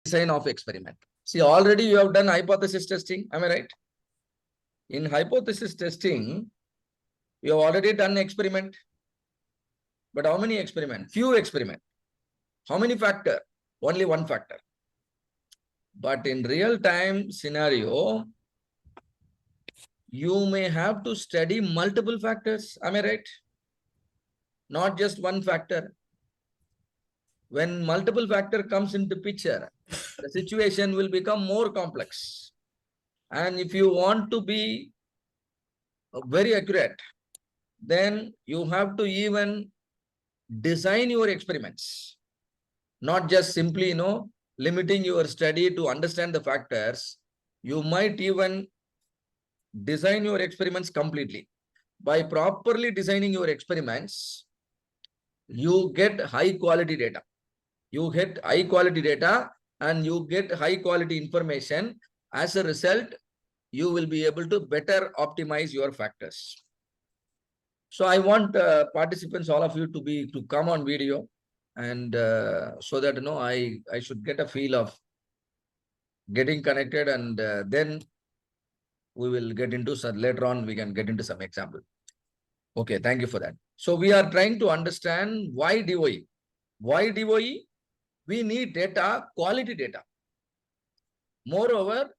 design of experiment. See, already you have done hypothesis testing. Am I right? In hypothesis testing, you have already done experiment. But how many experiment? Few experiment. How many factor? Only one factor. But in real time scenario, you may have to study multiple factors. Am I right? Not just one factor. When multiple factor comes into picture, the situation will become more complex. And if you want to be very accurate, then you have to even design your experiments, not just simply, limiting your study to understand the factors. You might even design your experiments completely. By properly designing your experiments, you get high quality data. You get high quality data and you get high quality information. As a result, you will be able to better optimize your factors. So I want participants, all of you, to come on video, and so that I should get a feel of getting connected, and then we will get into some, later on we can get into some example. Okay, thank you for that. So we are trying to understand why DOE. Why DOE? We need data, quality data. Moreover,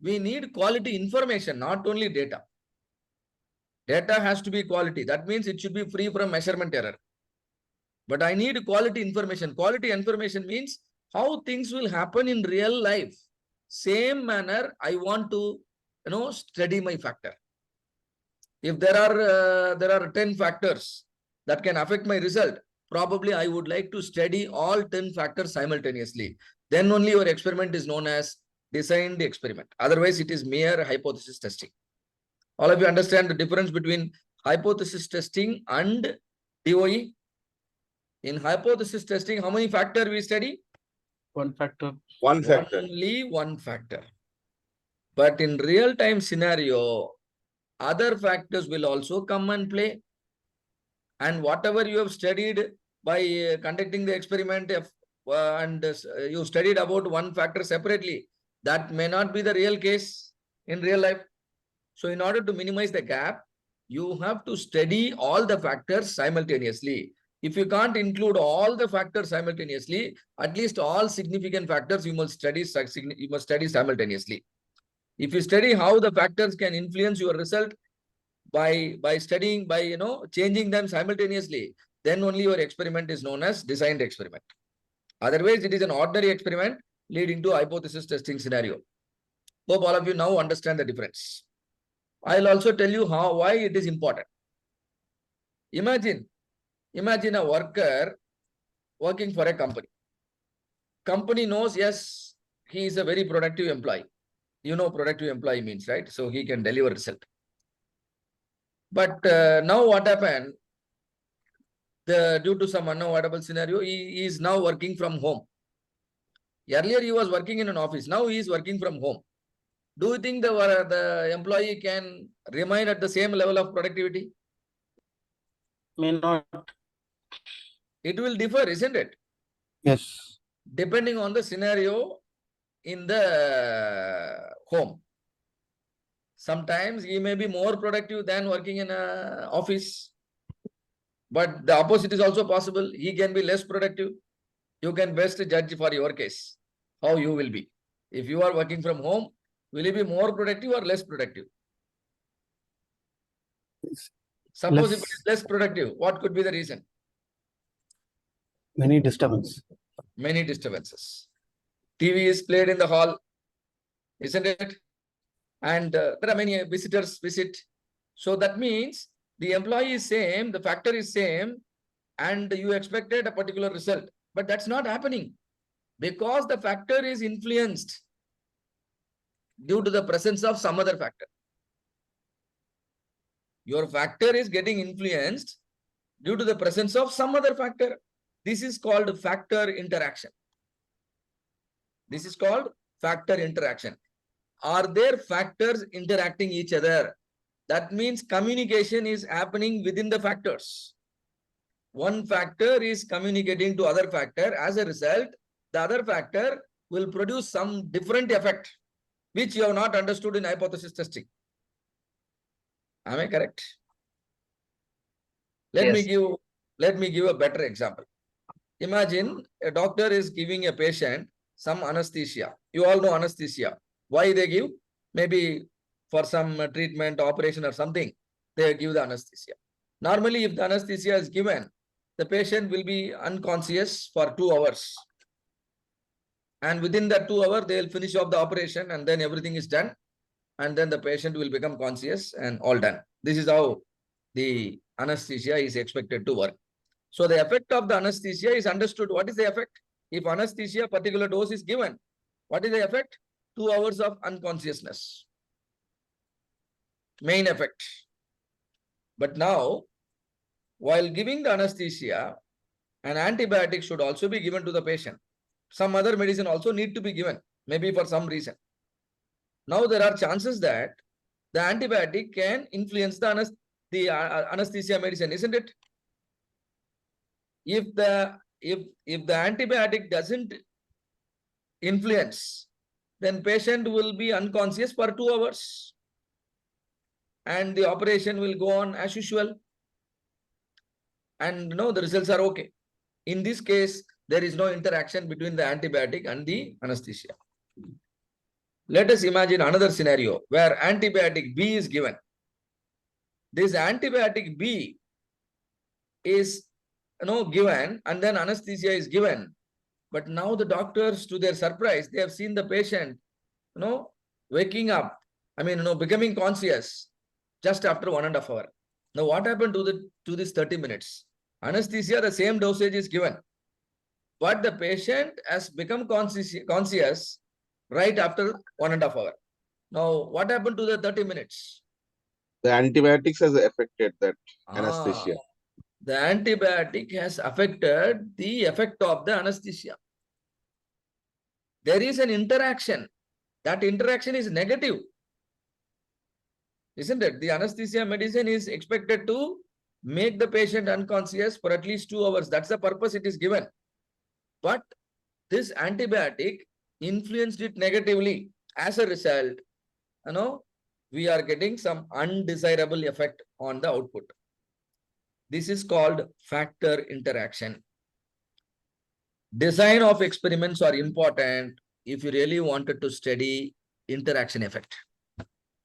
we need quality information, not only data. Data has to be quality. That means it should be free from measurement error. But I need quality information. Quality information means how things will happen in real life. Same manner, I want to, study my factor. If there are 10 factors that can affect my result, probably I would like to study all 10 factors simultaneously. Then only your experiment is known as designed experiment. Otherwise, it is mere hypothesis testing. All of you understand the difference between hypothesis testing and DOE? In hypothesis testing, how many factors we study? One factor. One factor. Only one factor. But in real-time scenario, other factors will also come and play. And whatever you have studied by conducting the experiment, and you studied about one factor separately, that may not be the real case in real life. So in order to minimize the gap, you have to study all the factors simultaneously. If you can't include all the factors simultaneously, at least all significant factors you must study simultaneously. If you study how the factors can influence your result by studying, by changing them simultaneously, then only your experiment is known as designed experiment. Otherwise, it is an ordinary experiment leading to hypothesis testing scenario. Hope all of you now understand the difference. I'll also tell you why it is important. Imagine a worker working for a company. Company knows, yes, he is a very productive employee. You know productive employee means, right? So he can deliver result. But now what happened? Due to some unavoidable scenario, he is now working from home. Earlier he was working in an office. Now he is working from home. Do you think the employee can remain at the same level of productivity? May not. It will differ, isn't it? Yes. Depending on the scenario in the home. Sometimes he may be more productive than working in an office. But the opposite is also possible. He can be less productive. You can best judge for your case how you will be. If you are working from home, will you be more productive or less productive? Suppose if it is less productive, what could be the reason? Many disturbances. Many disturbances. TV is played in the hall, isn't it? And there are many visitors visit. So that means the employee is same, the factor is same, and you expected a particular result. But that's not happening because the factor is influenced due to the presence of some other factor. Your factor is getting influenced due to the presence of some other factor. This is called factor interaction. This is called factor interaction. Are there factors interacting each other? That means communication is happening within the factors. One factor is communicating to other factor. As a result, the other factor will produce some different effect, which you have not understood in hypothesis testing. Am I correct? Let me give a better example. Imagine a doctor is giving a patient some anesthesia. You all know anesthesia. Why they give? Maybe for some treatment, operation or something, they give the anesthesia. Normally, if the anesthesia is given, the patient will be unconscious for 2 hours. And within that 2 hours, they will finish off the operation and then everything is done. And then the patient will become conscious and all done. This is how the anesthesia is expected to work. So the effect of the anesthesia is understood. What is the effect? If anesthesia particular dose is given, what is the effect? 2 hours of unconsciousness. Main effect. But now, while giving the anesthesia, an antibiotic should also be given to the patient. Some other medicine also need to be given, maybe for some reason. Now there are chances that the antibiotic can influence the anesthesia medicine, isn't it? If the antibiotic doesn't influence, then patient will be unconscious for 2 hours. And the operation will go on as usual. And the results are okay. In this case, there is no interaction between the antibiotic and the anesthesia. Let us imagine another scenario where antibiotic B is given. This antibiotic B is given and then anesthesia is given. But now the doctors, to their surprise, they have seen the patient waking up, becoming conscious just after 1.5 hours. Now what happened to this 30 minutes? Anesthesia, the same dosage is given. But the patient has become conscious right after 1.5 hours. Now, what happened to the 30 minutes? The antibiotics has affected that anesthesia. The antibiotic has affected the effect of the anesthesia. There is an interaction. That interaction is negative. Isn't it? The anesthesia medicine is expected to make the patient unconscious for at least 2 hours. That's the purpose it is given. But this antibiotic influenced it negatively. As a result, we are getting some undesirable effect on the output. This is called factor interaction. Design of experiments are important if you really wanted to study interaction effect.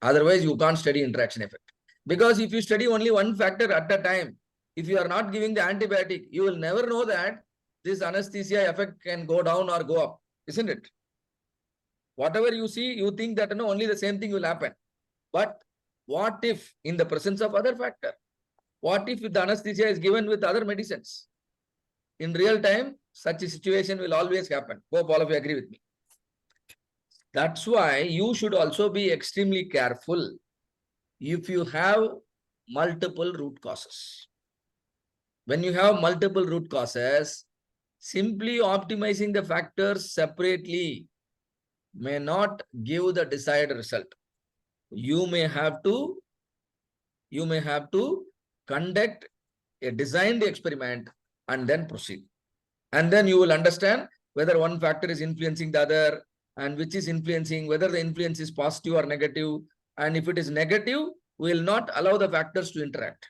Otherwise, you can't study interaction effect. Because if you study only one factor at a time, if you are not giving the antibiotic, you will never know that this anesthesia effect can go down or go up, isn't it? Whatever you see, you think that only the same thing will happen. But what if in the presence of other factor? What if the anesthesia is given with other medicines? In real time, such a situation will always happen. Hope all of you agree with me. That's why you should also be extremely careful if you have multiple root causes. When you have multiple root causes, simply optimizing the factors separately may not give the desired result. You may have to conduct a designed experiment and then proceed. And then you will understand whether one factor is influencing the other and which is influencing, whether the influence is positive or negative. And if it is negative, we will not allow the factors to interact.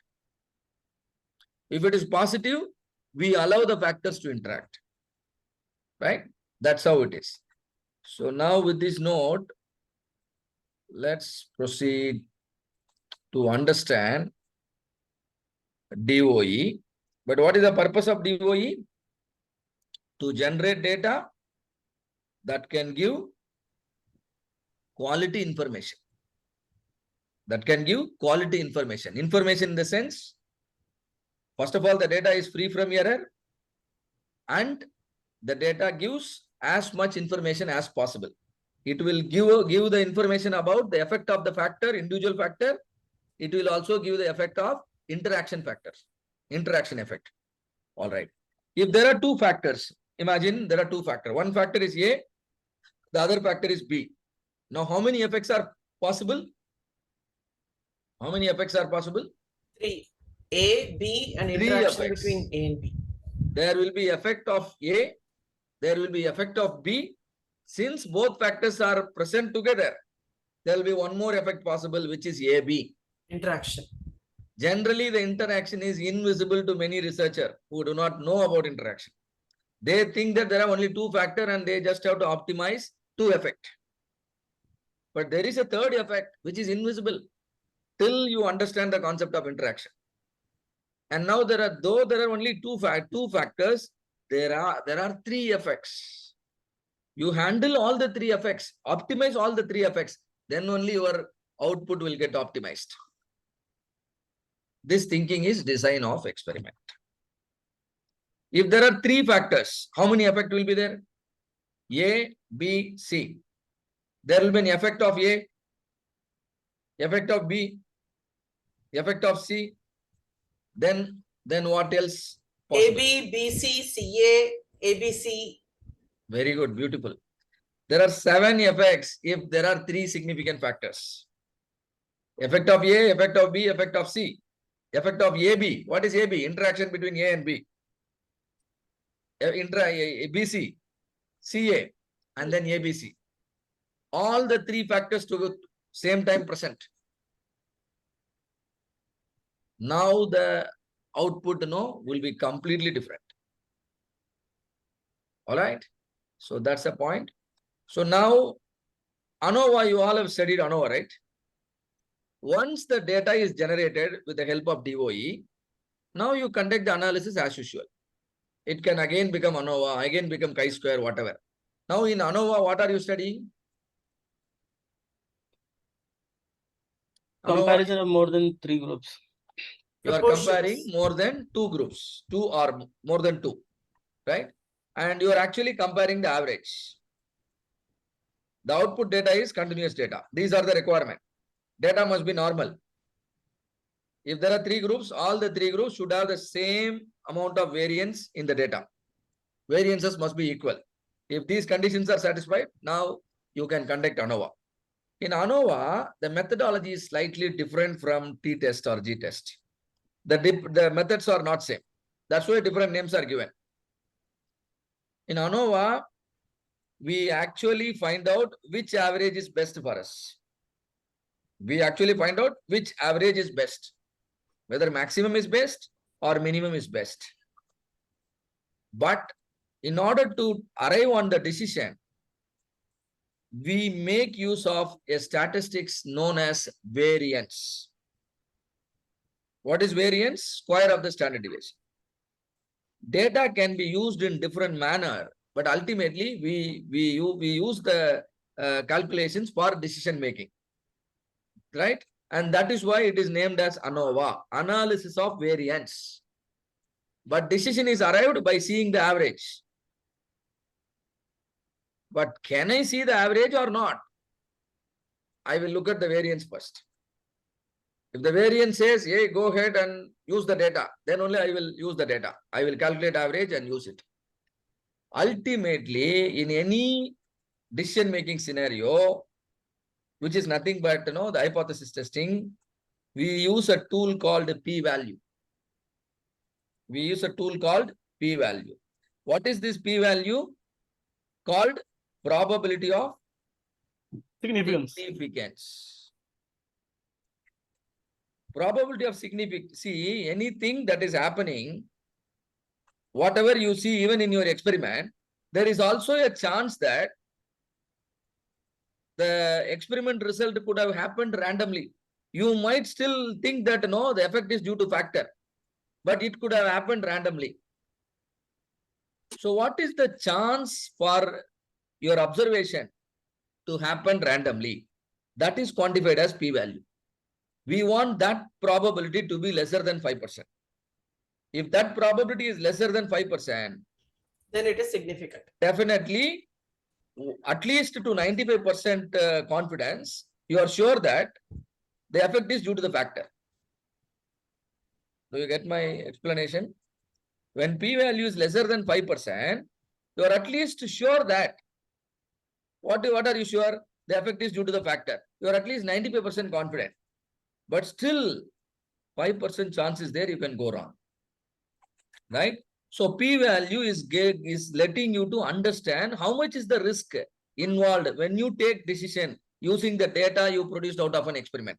If it is positive, we allow the factors to interact. Right? That's how it is. So now with this note, let's proceed to understand DOE. But what is the purpose of DOE? To generate data that can give quality information. That can give quality information. Information in the sense, first of all, the data is free from error and the data gives as much information as possible. It will give the information about the effect of the factor, individual factor. It will also give the effect of interaction factors, interaction effect. All right. If there are two factors, imagine there are two factors. One factor is A, the other factor is B. Now, how many effects are possible? How many effects are possible? 3. A, B, and interaction effects. between A and B. There will be effect of A, there will be effect of B, Since both factors are present together, there will be one more effect possible, which is AB. Interaction. Generally, the interaction is invisible to many researchers who do not know about interaction. They think that there are only two factors and they just have to optimize two effect. But there is a third effect which is invisible till you understand the concept of interaction. And now though there are only two factors, there are three effects. You handle all the three effects, optimize all the three effects, then only your output will get optimized. This thinking is design of experiment. If there are three factors, how many effects will be there? A, B, C. There will be an effect of A, effect of B, effect of C. Then what else possible? AB, BC, CA, ABC. Very good, beautiful. There are 7 effects if there are 3 significant factors. Effect of A, effect of B, effect of C. Effect of AB. What is AB? Interaction between A and B. BC, CA, and then ABC. All the 3 factors to same time present. Now the output will be completely different. All right. So that's the point. So now ANOVA, you all have studied ANOVA, right? Once the data is generated with the help of DOE, now you conduct the analysis as usual. It can again become ANOVA, again become chi-square, whatever. Now in ANOVA, what are you studying? ANOVA, Comparison of more than 3 groups. you are Proportions. comparing more than 2 groups, 2 or more than 2, right? And you are actually comparing the average. The output data is continuous data. These are the requirements. Data must be normal. If there are 3 groups, all the 3 groups should have the same amount of variance in the data. Variances must be equal. If these conditions are satisfied, now you can conduct ANOVA. In ANOVA, the methodology is slightly different from t-test or g-test. The methods are not same. That's why different names are given. In ANOVA, we actually find out which average is best for us. We actually find out which average is best, whether maximum is best or minimum is best. But in order to arrive on the decision, we make use of a statistics known as variance. What is variance? Square of the standard deviation. Data can be used in different manner, but ultimately we use the calculations for decision making, right? And that is why it is named as ANOVA, analysis of variance. But decision is arrived by seeing the average. But can I see the average or not? I will look at the variance first. If the variance says, hey, go ahead and use the data, then only I will use the data. I will calculate average and use it. Ultimately, in any decision-making scenario, which is nothing but the hypothesis testing, we use a tool called p-value. We use a tool called p-value. What is this p-value? Called probability of Significance. significance. Probability of significance. See, anything that is happening, whatever you see, even in your experiment, there is also a chance that the experiment result could have happened randomly. You might still think that no, the effect is due to factor, but it could have happened randomly. So what is the chance for your observation to happen randomly? That is quantified as p-value. We want that probability to be lesser than 5%. If that probability is lesser than 5%, Then it is significant. definitely at least to 95% confidence, you are sure that the effect is due to the factor. Do you get my explanation? When p-value is lesser than 5%, you are at least sure that what are you sure? The effect is due to the factor. You are at least 95% confident. But still 5% chance is there, you can go wrong. Right? So p-value is letting you to understand how much is the risk involved when you take decision using the data you produced out of an experiment.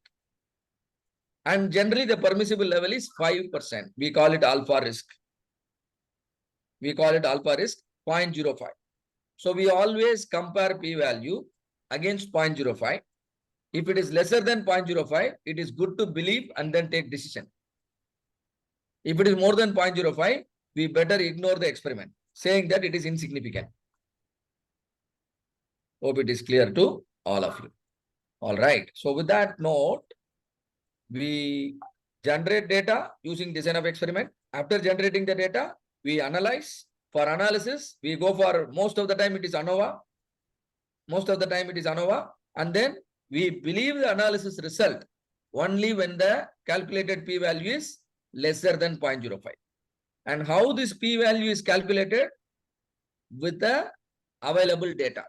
And generally the permissible level is 5%. We call it alpha risk. We call it alpha risk 0.05. So we always compare p-value against 0.05. If it is lesser than 0.05, it is good to believe and then take decision. If it is more than 0.05, we better ignore the experiment, saying that it is insignificant. Hope it is clear to all of you. All right. So with that note, we generate data using design of experiment. After generating the data, we analyze. For analysis, we go for most of the time it is ANOVA. Most of the time it is ANOVA. And then we believe the analysis result only when the calculated p-value is lesser than 0.05. And how this p-value is calculated? With the available data.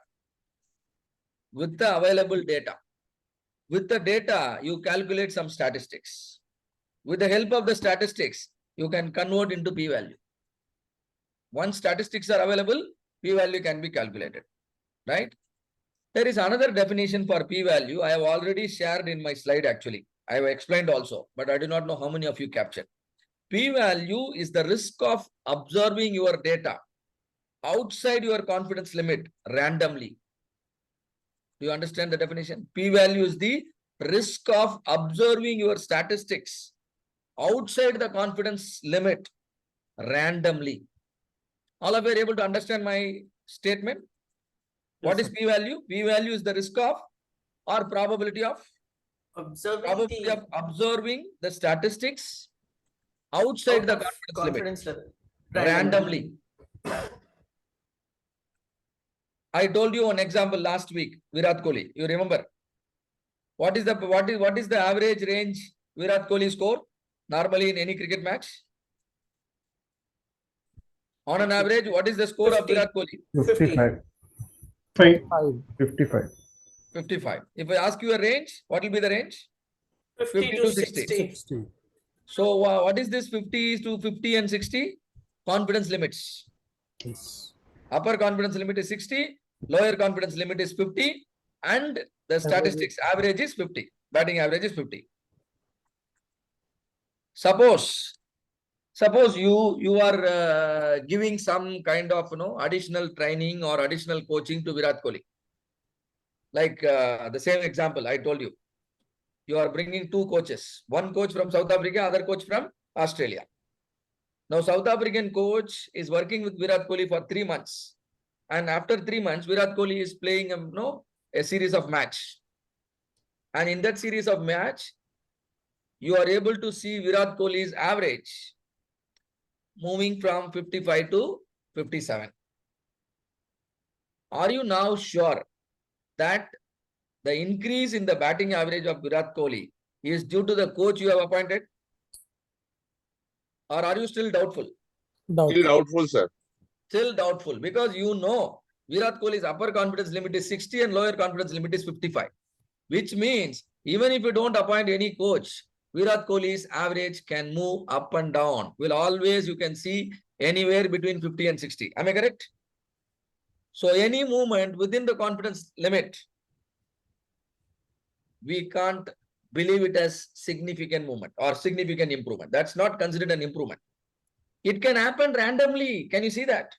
With the available data. With the data, you calculate some statistics. With the help of the statistics, you can convert into p-value. Once statistics are available, p-value can be calculated, right? There is another definition for p-value. I have already shared in my slide actually. I have explained also, but I do not know how many of you captured. P-value is the risk of observing your data outside your confidence limit randomly. Do you understand the definition? P-value is the risk of observing your statistics outside the confidence limit randomly. All of you are able to understand my statement? What is p-value? P-value is the risk of or probability of observing the statistics outside the confidence limit randomly. I told you an example last week, Virat Kohli. You remember? What is the average range Virat Kohli score normally in any cricket match? On an average, what is the score 50. of Virat Kohli? 55. 55. If I ask you a range, what will be the range? 50 to 60. So what is this 50 to 50 and 60? Confidence limits. Yes. Upper confidence limit is 60, lower confidence limit is 50, and the statistics average is 50. Batting average is 50. Suppose you are giving some kind of additional training or additional coaching to Virat Kohli. Like the same example I told you. You are bringing two coaches. One coach from South Africa, other coach from Australia. Now, South African coach is working with Virat Kohli for 3 months. And after 3 months, Virat Kohli is playing a series of match. And in that series of match, you are able to see Virat Kohli's average moving from 55 to 57. Are you now sure that the increase in the batting average of Virat Kohli is due to the coach you have appointed? Or are you still doubtful? Still doubtful, sir. Still doubtful because Virat Kohli's upper confidence limit is 60 and lower confidence limit is 55. Which means even if you don't appoint any coach, Virat Kohli's average can move up and down. Will always, you can see anywhere between 50 and 60. Am I correct? So any movement within the confidence limit, we can't believe it as significant movement or significant improvement. That's not considered an improvement. It can happen randomly. Can you see that?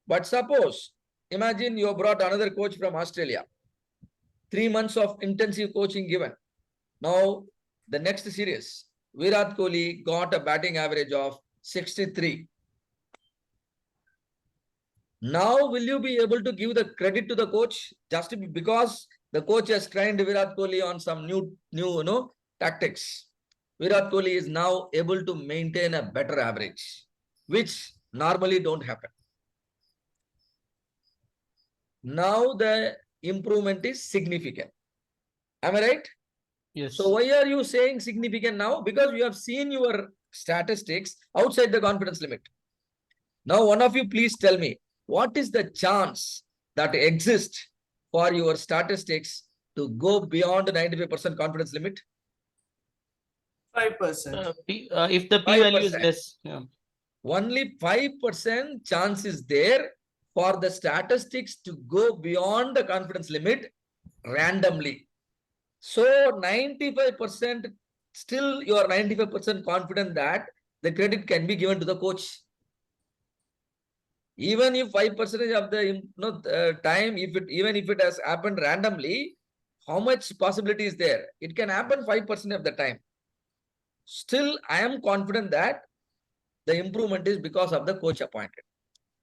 But suppose, imagine you brought another coach from Australia. 3 months of intensive coaching given. Now, the next series, Virat Kohli got a batting average of 63. Now, will you be able to give the credit to the coach just because the coach has trained Virat Kohli on some new tactics? Virat Kohli is now able to maintain a better average, which normally don't happen. Now the improvement is significant. Am I right? Yes. So why are you saying significant now? Because you have seen your statistics outside the confidence limit. Now, one of you please tell me, what is the chance that exists for your statistics to go beyond the 95% confidence limit? 5%. If the p-value is 5%. less, yeah. Only 5% chance is there for the statistics to go beyond the confidence limit randomly. So 95%, still you are 95% confident that the credit can be given to the coach. Even if 5% of the time, even if it has happened randomly, how much possibility is there? It can happen 5% of the time. Still, I am confident that the improvement is because of the coach appointed.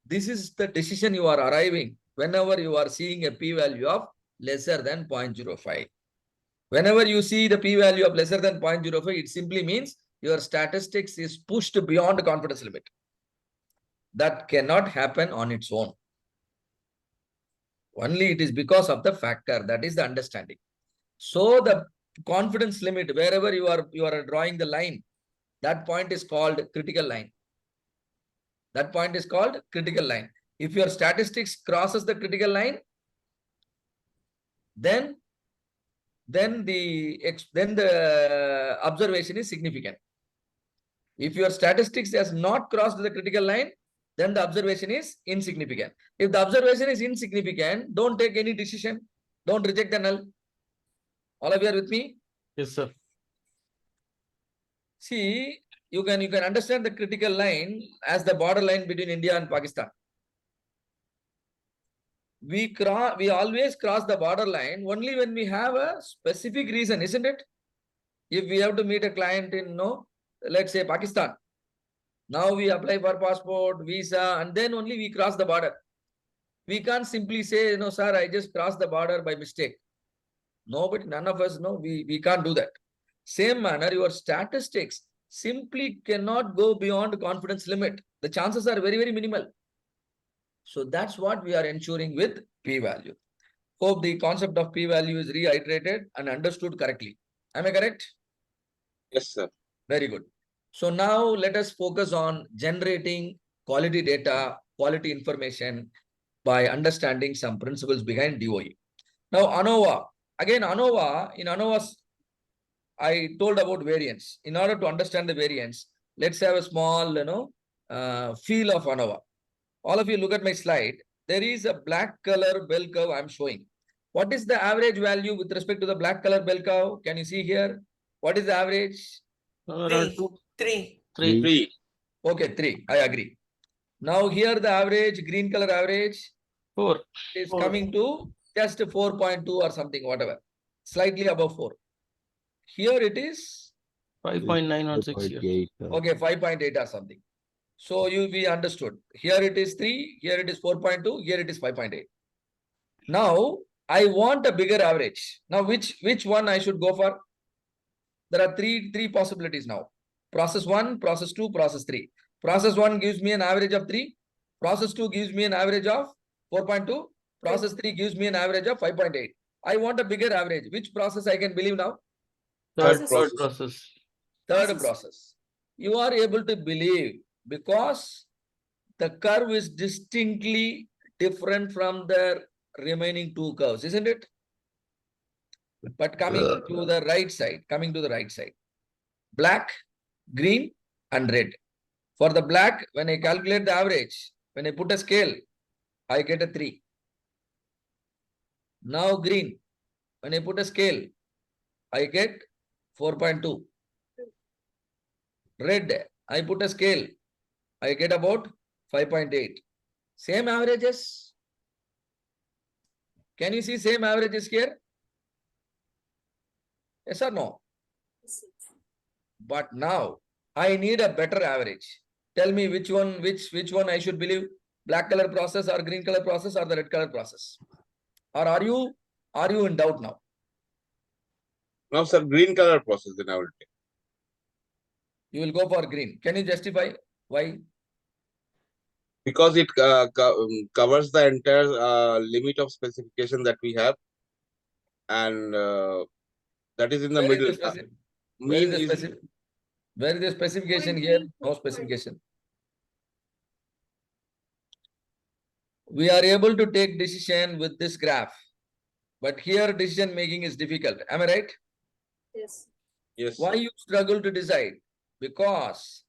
This is the decision you are arriving whenever you are seeing a p-value of lesser than 0.05. Whenever you see the p-value of lesser than 0.05, it simply means your statistics is pushed beyond the confidence limit. That cannot happen on its own. Only it is because of the factor, that is the understanding. So the confidence limit, wherever you are drawing the line, that point is called critical line. That point is called critical line. If your statistics crosses the critical line, then the observation is significant. If your statistics has not crossed the critical line, then the observation is insignificant. If the observation is insignificant, don't take any decision. Don't reject the null. All of you are with me? Yes, sir. See, you can understand the critical line as the borderline between India and Pakistan. We always cross the borderline only when we have a specific reason, isn't it? If we have to meet a client in, let's say Pakistan, now we apply for passport, visa, and then only we cross the border. We can't simply say, sir, I just crossed the border by mistake. Nobody, none of us know. We can't do that. Same manner, your statistics simply cannot go beyond confidence limit. The chances are very, very minimal. So that's what we are ensuring with p-value. Hope the concept of p-value is reiterated and understood correctly. Am I correct? Yes, sir. Very good. So now let us focus on generating quality data, quality information by understanding some principles behind DOE. Now ANOVA. Again, ANOVA, in ANOVA, I told about variance. In order to understand the variance, let's have a small, feel of ANOVA. All of you look at my slide. There is a black color bell curve I'm showing. What is the average value with respect to the black color bell curve? Can you see here? What is the average? Around Three. 3. Okay, 3. I agree. Now here the average, green color average 4. is 4. coming to just 4.2 or something, whatever. Slightly above 4. Here it is 5.916 here. okay, 5.8 or something. So we understood. Here it is 3, here it is 4.2, here it is 5.8. Now I want a bigger average. Now which one I should go for? There are three possibilities now. Process 1, process 2, process 3. Process 1 gives me an average of 3. Process 2 gives me an average of 4.2. Process 3 gives me an average of 5.8. I want a bigger average. Which process I can believe now? Third process. process. Third process. You are able to believe because the curve is distinctly different from the remaining 2 curves, isn't it? But coming to the right side, black, green, and red. For the black, when I calculate the average, when I put a scale, I get a 3. Now green, when I put a scale, I get 4.2. Red, I put a scale, I get about 5.8. Same averages. Can you see same averages here? Yes or no? But now I need a better average. Tell me which one I should believe? Black color process or green color process or the red color process? Or are you in doubt now? Now, sir, green color process then I will take. You will go for green. Can you justify why? Because it covers the entire limit of specification that we have, and that is in the middle. Where is Mean the specification here? No specification. We are able to take decision with this graph, but here decision making is difficult. Am I right? Yes. Yes. Why you struggle to decide? Because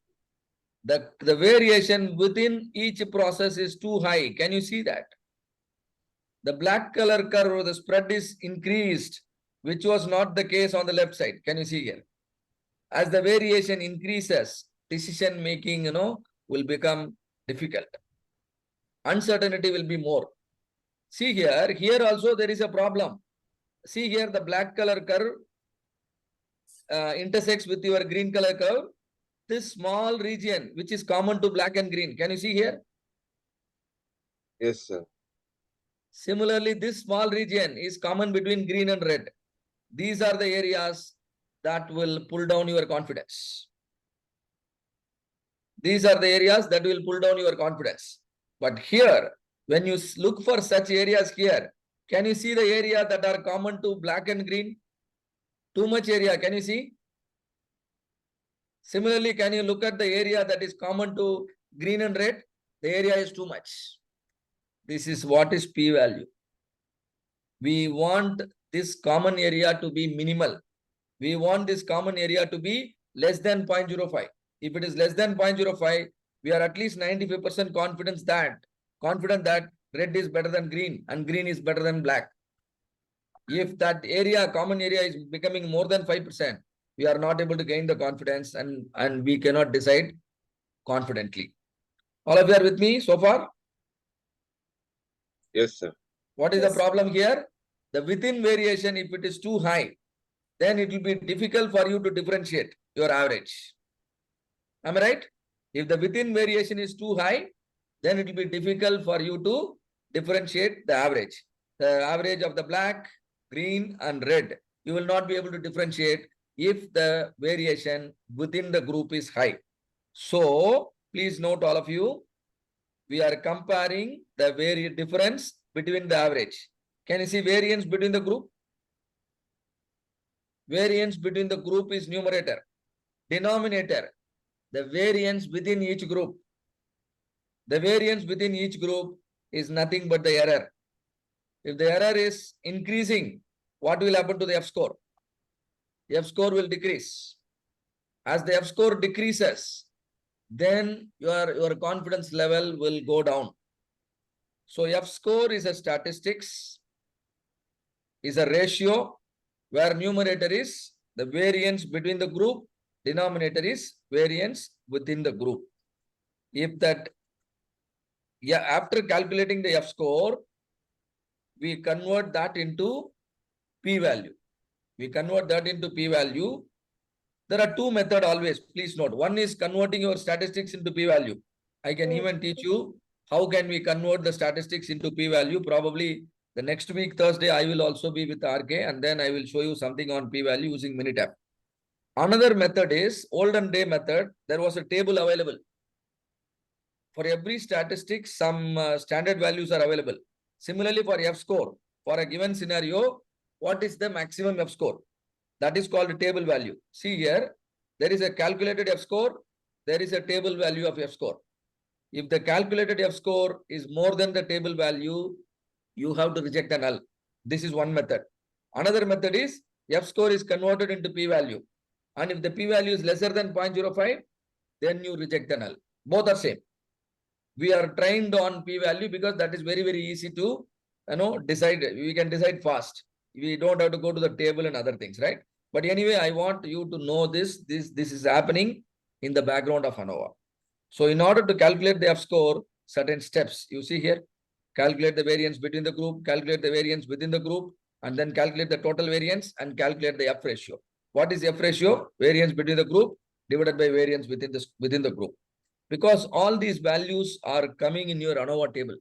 The variation within each process is too high. Can you see that? The black color curve, the spread is increased, which was not the case on the left side. Can you see here? As the variation increases, decision making, will become difficult. Uncertainty will be more. See here also there is a problem. See here, the black color curve intersects with your green color curve. This small region, which is common to black and green. Can you see here? Yes, sir. Similarly, this small region is common between green and red. These are the areas that will pull down your confidence. These are the areas that will pull down your confidence. But here, when you look for such areas here, can you see the area that are common to black and green? Too much area, can you see? Similarly, can you look at the area that is common to green and red? The area is too much. This is what is p-value. We want this common area to be minimal. We want this common area to be less than 0.05. If it is less than 0.05, we are at least 95% confident that red is better than green and green is better than black. If that area, common area, is becoming more than 5%, we are not able to gain the confidence and we cannot decide confidently. All of you are with me so far? Yes, sir. What is Yes. the problem here? The within variation, if it is too high, then it will be difficult for you to differentiate your average. Am I right? If the within variation is too high, then it will be difficult for you to differentiate the average. The average of the black, green, and red. You will not be able to differentiate if the variation within the group is high. So, please note all of you, we are comparing the difference between the average. Can you see variance between the group? Variance between the group is numerator. Denominator, the variance within each group. The variance within each group is nothing but the error. If the error is increasing, what will happen to the F-score? F-score will decrease. As the F-score decreases, then your confidence level will go down. So F-score is a statistics, is a ratio where numerator is the variance between the group, denominator is variance within the group. If that, after calculating the F-score, we convert that into p-value. We convert that into p-value. There are two methods always, please note. One is converting your statistics into p-value. I can even teach you how can we convert the statistics into p-value. Probably the next week, Thursday, I will also be with RK and then I will show you something on p-value using Minitab. Another method is olden day method. There was a table available. For every statistic, some standard values are available. Similarly, for F-score, for a given scenario, what is the maximum F-score? That is called a table value. See here, there is a calculated F-score. There is a table value of F-score. If the calculated F-score is more than the table value, you have to reject a null. This is one method. Another method is F-score is converted into p-value. And if the p-value is lesser than 0.05, then you reject the null. Both are same. We are trained on p-value because that is very, very easy to decide. We can decide fast. We don't have to go to the table and other things, right? But anyway, I want you to know this is happening in the background of ANOVA. So in order to calculate the F-score, certain steps you see here, calculate the variance between the group, calculate the variance within the group, and then calculate the total variance and calculate the F ratio. What is F ratio? Variance between the group divided by variance within the group. Because all these values are coming in your ANOVA table,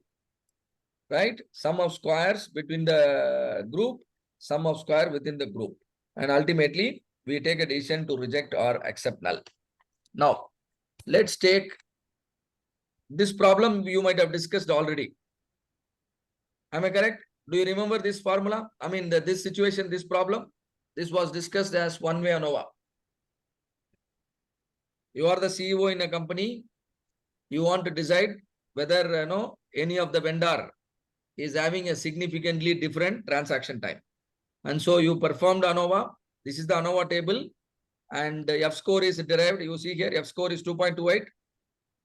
right? Sum of squares between the group, sum of square within the group. And ultimately, we take a decision to reject or accept null. Now, let's take this problem you might have discussed already. Am I correct? Do you remember this formula? I mean, this situation, this problem, this was discussed as one-way ANOVA. You are the CEO in a company. You want to decide whether any of the vendor is having a significantly different transaction time. And so you performed ANOVA. This is the ANOVA table. And the F-score is derived. You see here, F-score is 2.28.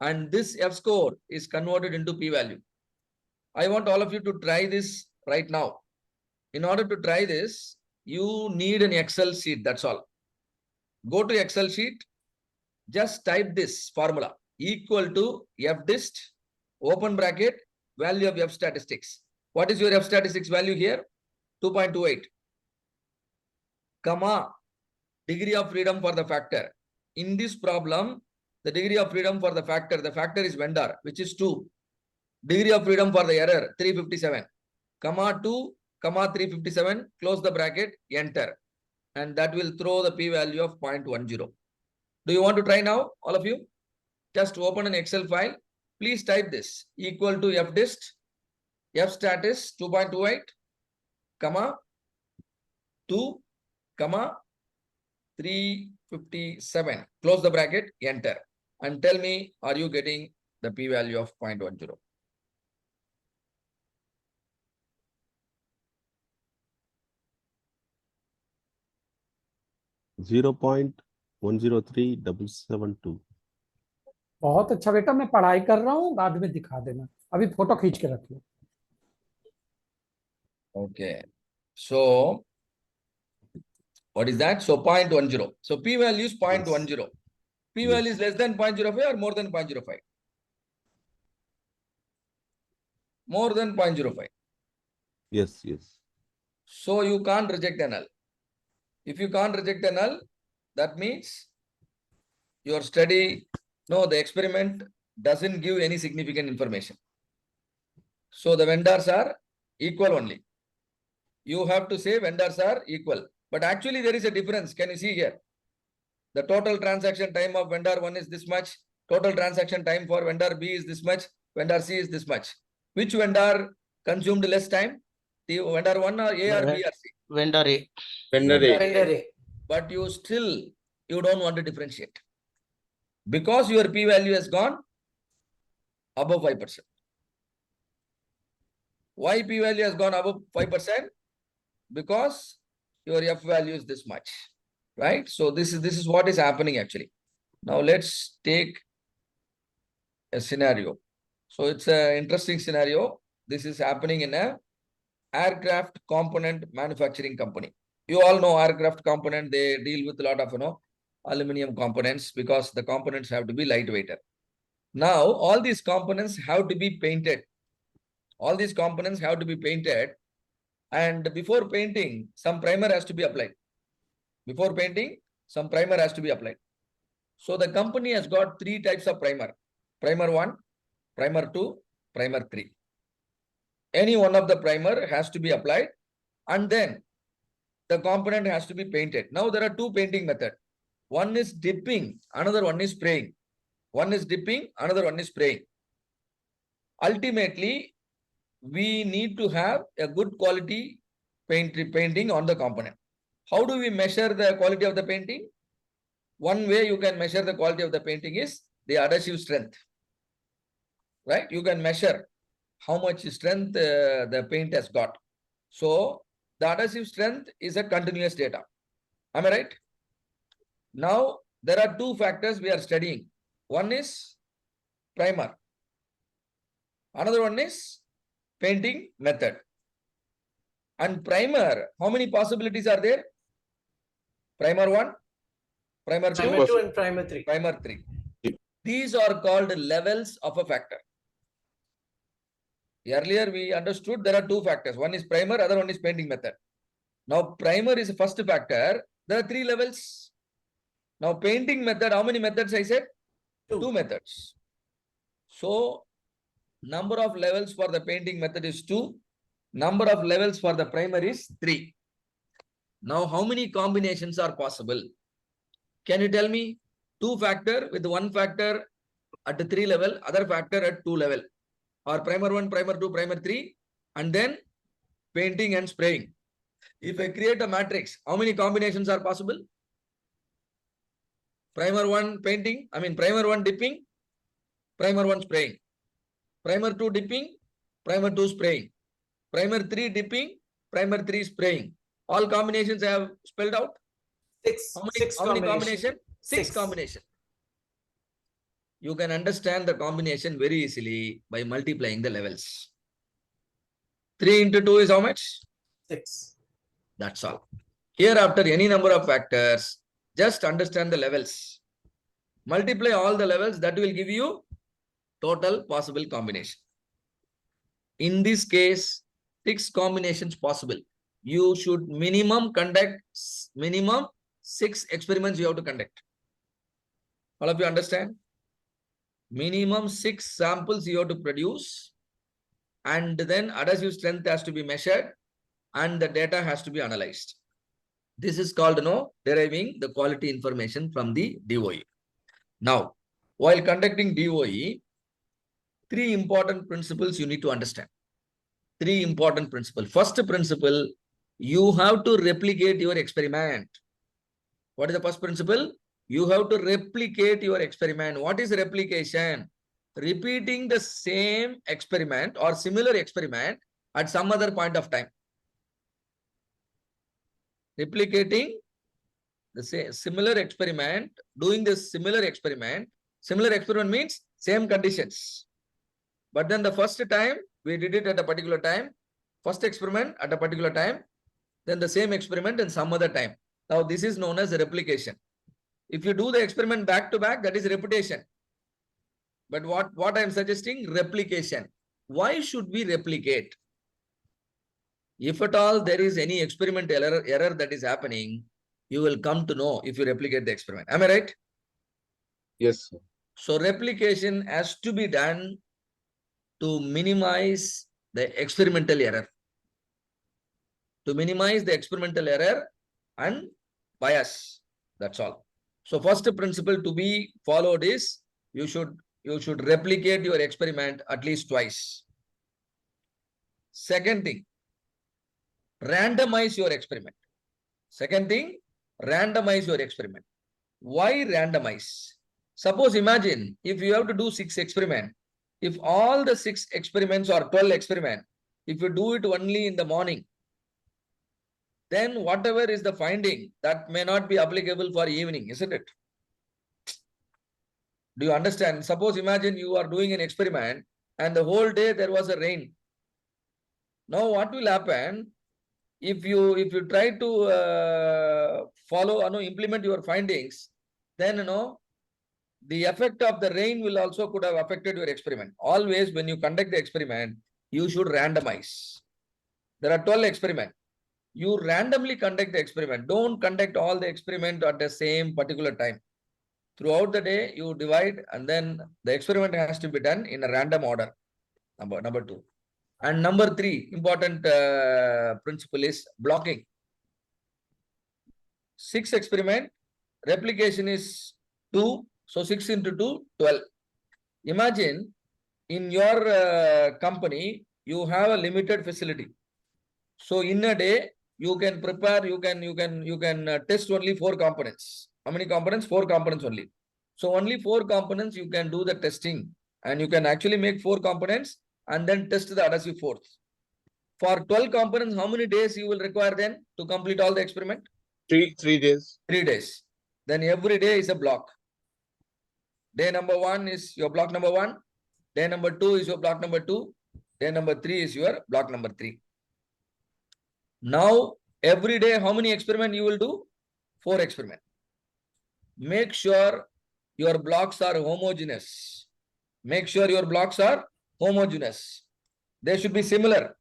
and this F score is converted into p-value. I want all of you to try this right now. In order to try this, you need an Excel sheet, that's all. Go to Excel sheet, just type this formula, equal to F dist, open bracket, value of F statistics. What is your F statistics value here? 2.28, comma, degree of freedom for the factor. In this problem, the degree of freedom for the factor is vendor, which is 2. Degree of freedom for the error, 357, comma 2, comma 357, close the bracket, enter. And that will throw the p-value of 0.10. Do you want to try now, all of you? Just open an Excel file. Please type this, equal to F dist, F status 2.28, comma 2, comma 357. Close the bracket, enter. And tell me, are you getting the p-value of 0.10? Zero 0.103772. बहुत अच्छा बेटा, मैं पढ़ाई कर रहा हूँ, बाद में दिखा देना, अभी फोटो खींच के रख लो. Okay. So, what is that? So 0.10. So p-value is 0.10. P-value is less than 0.05 or more than 0.05? More than 0.05. Yes, yes. So you can't reject a null. If you can't reject a null, that means your study, no, the experiment doesn't give any significant information. So the vendors are equal only. You have to say vendors are equal. But actually there is a difference. Can you see here? The total transaction time of vendor 1 is this much. Total transaction time for vendor B is this much. Vendor C is this much. Which vendor consumed less time? The vendor 1 or A or B or C? Vendor A. Vendor A. Vendor A. But you don't want to differentiate. Because your p-value has gone above 5%. Why p-value has gone above 5%? Because your F value is this much, right? So this is what is happening actually. Now let's take a scenario. So it's an interesting scenario. This is happening in a aircraft component manufacturing company. You all know aircraft component, they deal with a lot of, aluminum components because the components have to be lightweighter. Now, all these components have to be painted. All these components have to be painted. And before painting, some primer has to be applied. Before painting, some primer has to be applied. So the company has got 3 types of primer. Primer 1, primer 2, primer 3. Any one of the primer has to be applied and then the component has to be painted. Now there are 2 painting methods. One is dipping, another one is spraying. One is dipping, another one is spraying. Ultimately, we need to have a good quality painting on the component. How do we measure the quality of the painting? One way you can measure the quality of the painting is the adhesive strength. Right? You can measure how much strength the paint has got. So the adhesive strength is a continuous data. Am I right? Now there are 2 factors we are studying. One is primer. Another one is painting method. And primer, how many possibilities are there? Primer 1, primer 2, Primer 2 and primer 3. primer 3. These are called levels of a factor. Earlier we understood there are 2 factors. One is primer, other one is painting method. Now primer is the first factor. There are 3 levels. Now painting method, how many methods I said? 2 methods. So number of levels for the painting method is 2. Number of levels for the primer is 3. Now how many combinations are possible? Can you tell me? 2 factor with 1 factor at the 3 level, other factor at 2 level. Or primer 1, primer 2, primer 3, and then painting and spraying. If I create a matrix, how many combinations are possible? Primer 1 painting, primer 1 dipping, primer 1 spraying. Primer 2 dipping, primer 2 spraying. Primer 3 dipping, primer 3 spraying. All combinations I have spelled out. How many combinations? 6 combinations. you can understand the combination very easily by multiplying the levels. 3 into 2 is how much? 6. That's all. Here, after any number of factors, just understand the levels. Multiply all the levels, that will give you total possible combination. In this case, 6 combinations possible. You should minimum conduct minimum 6 experiments you have to conduct. All of you understand? Minimum 6 samples you have to produce, and then adhesive strength has to be measured and the data has to be analyzed. This is called deriving the quality information from the DOE. Now, while conducting DOE, 3 important principles you need to understand. 3 important principles. First principle, you have to replicate your experiment. What is the first principle? You have to replicate your experiment. What is replication? Repeating the same experiment or similar experiment at some other point of time. Replicating the same similar experiment, doing this similar experiment. Similar experiment means same conditions. But then the first time we did it at a particular time, first experiment at a particular time, then the same experiment in some other time. Now this is known as replication. If you do the experiment back to back, that is repetition. But what I am suggesting, replication. Why should we replicate? If at all there is any experimental error that is happening, you will come to know if you replicate the experiment. Am I right? Yes, sir. So replication has to be done to minimize the experimental error. To minimize the experimental error and bias. That's all. So first principle to be followed is you should replicate your experiment at least twice. Second thing, randomize your experiment. Second thing, randomize your experiment. Why randomize? Suppose imagine if you have to do 6 experiments, if all the 6 experiments or 12 experiments, if you do it only in the morning, then whatever is the finding, that may not be applicable for evening, isn't it? Do you understand? Suppose imagine you are doing an experiment and the whole day there was a rain. Now what will happen if you try to implement your findings, then the effect of the rain will also could have affected your experiment. Always when you conduct the experiment, you should randomize. There are 12 experiments. You randomly conduct the experiment. Don't conduct all the experiment at the same particular time. Throughout the day, you divide and then the experiment has to be done in a random order. Number 2. And number 3, important principle is blocking. 6 experiment, replication is 2. So 6 into 2, 12. Imagine in your company, you have a limited facility. So in a day, you can prepare, you can test only 4 components. How many components? 4 components only. So only 4 components you can do the testing, and you can actually make 4 components and then test the adhesive force. For 12 components, how many days you will require then to complete all the experiment? 3 days. 3 days. Then every day is a block. Day number 1 is your block number 1. Day number 2 is your block number 2. Day number 3 is your block number 3. Now, every day, how many experiments you will do? 4 experiments. Make sure your blocks are homogeneous. Make sure your blocks are homogeneous. They should be similar.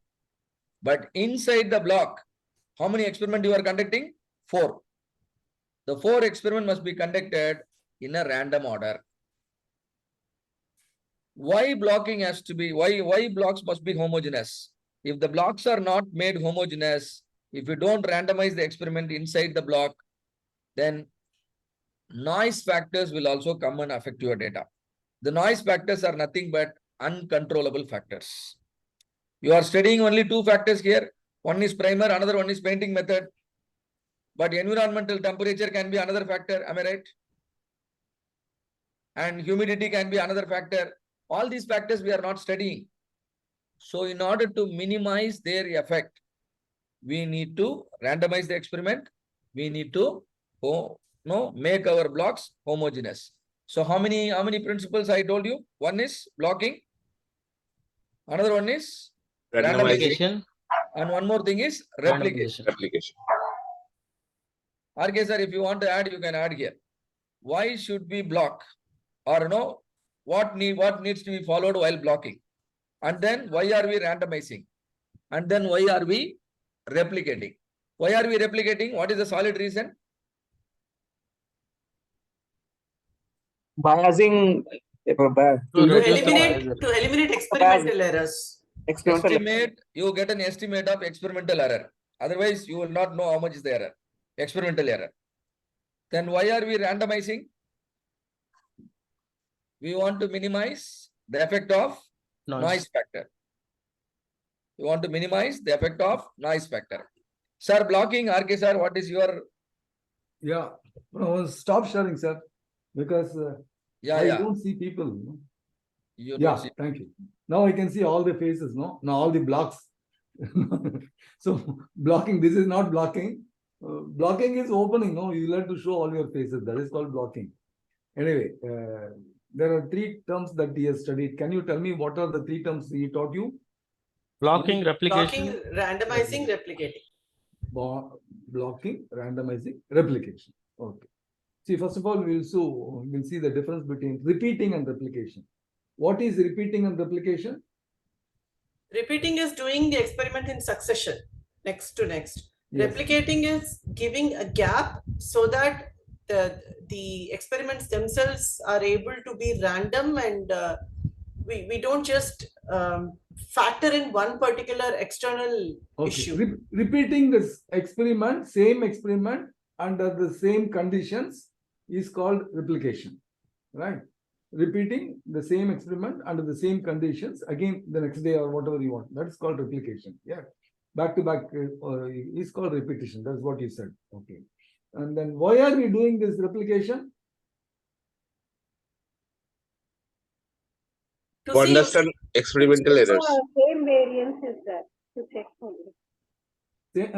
But inside the block, how many experiments you are conducting? 4. The 4 experiments must be conducted in a random order. Why blocking has to be, why blocks must be homogeneous? If the blocks are not made homogeneous, if you don't randomize the experiment inside the block, then noise factors will also come and affect your data. The noise factors are nothing but uncontrollable factors. You are studying only 2 factors here. One is primer, another one is painting method. But environmental temperature can be another factor. Am I right? And humidity can be another factor. All these factors we are not studying. So in order to minimize their effect, we need to randomize the experiment. We need to make our blocks homogeneous. So how many principles I told you? One is blocking. Another one is randomizing. Replication. And one more thing is replication. Randomization. Replication. RK sir, if you want to add, you can add here. Why should we block? Or no, what needs to be followed while blocking? And then why are we randomizing? And then why are we replicating? Why are we replicating? What is the solid reason? Biasing To to reduce the eliminate bias. experimental errors. experimental. Estimate, you get an estimate of experimental error. Otherwise, you will not know how much is the error. Experimental error. Then why are we randomizing? We want to minimize the effect of noise factor. We want to minimize the effect of noise factor. Sir, blocking, RK sir, what is your... Yeah, no, stop sharing, sir, because I don't see people. No? You Yeah, don't see. thank you. Now I can see all the faces, no? Now all the blocks. So blocking, this is not blocking. Blocking is opening, no? You have to show all your faces. That is called blocking. Anyway, there are 3 terms that he has studied. Can you tell me what are the 3 terms he taught you? Blocking, replication. Blocking, randomizing, replicating. Blocking, randomizing, replication. Okay. See, first of all, we'll see the difference between repeating and replication. What is repeating and replication? Repeating is doing the experiment in succession, next to next. Yes. Replicating is giving a gap so that the experiments themselves are able to be random, and we don't just factor in one particular external issue. Repeating this experiment, same experiment under the same conditions is called replication, right? Repeating the same experiment under the same conditions again the next day or whatever you want. That is called replication. Yeah, back to back is called repetition. That's what you said. Okay. And then why are we doing this replication? To To see understand experimental errors. Same variance is there to check on it.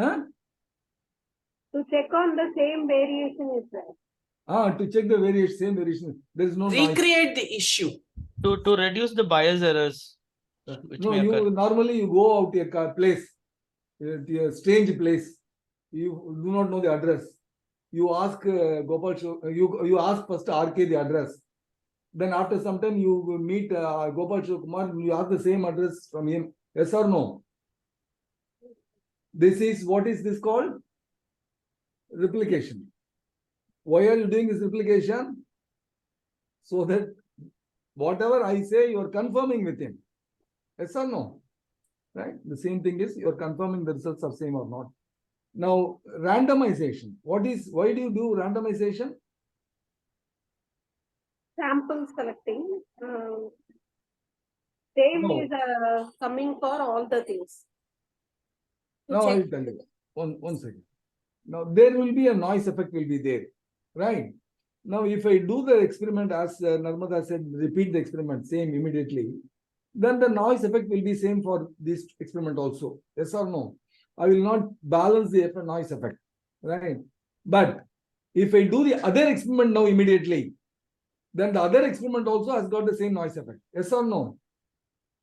To check on the same variation is there. To check the variation, same variation. There is no noise. recreate the issue. To reduce the bias errors. Which No, may occur. normally you go out to a place, to a strange place. You do not know the address. You ask Gopal, you ask first RK the address. Then after some time you meet Gopal Kumar, you ask the same address from him. Yes or no? This is, what is this called? Replication. Why are you doing this replication? So that whatever I say, you are confirming with him. Yes or no? Right? The same thing is, you are confirming the results are same or not. Now, randomization. Why do you do randomization? Sample selecting. Same No. is coming for all the things. To Now I check. will tell you. One second. Now there will be a noise effect will be there, right? Now if I do the experiment as Narmada said, repeat the experiment same immediately, then the noise effect will be same for this experiment also. Yes or no? I will not balance the noise effect, right? But if I do the other experiment now immediately, then the other experiment also has got the same noise effect. Yes or no?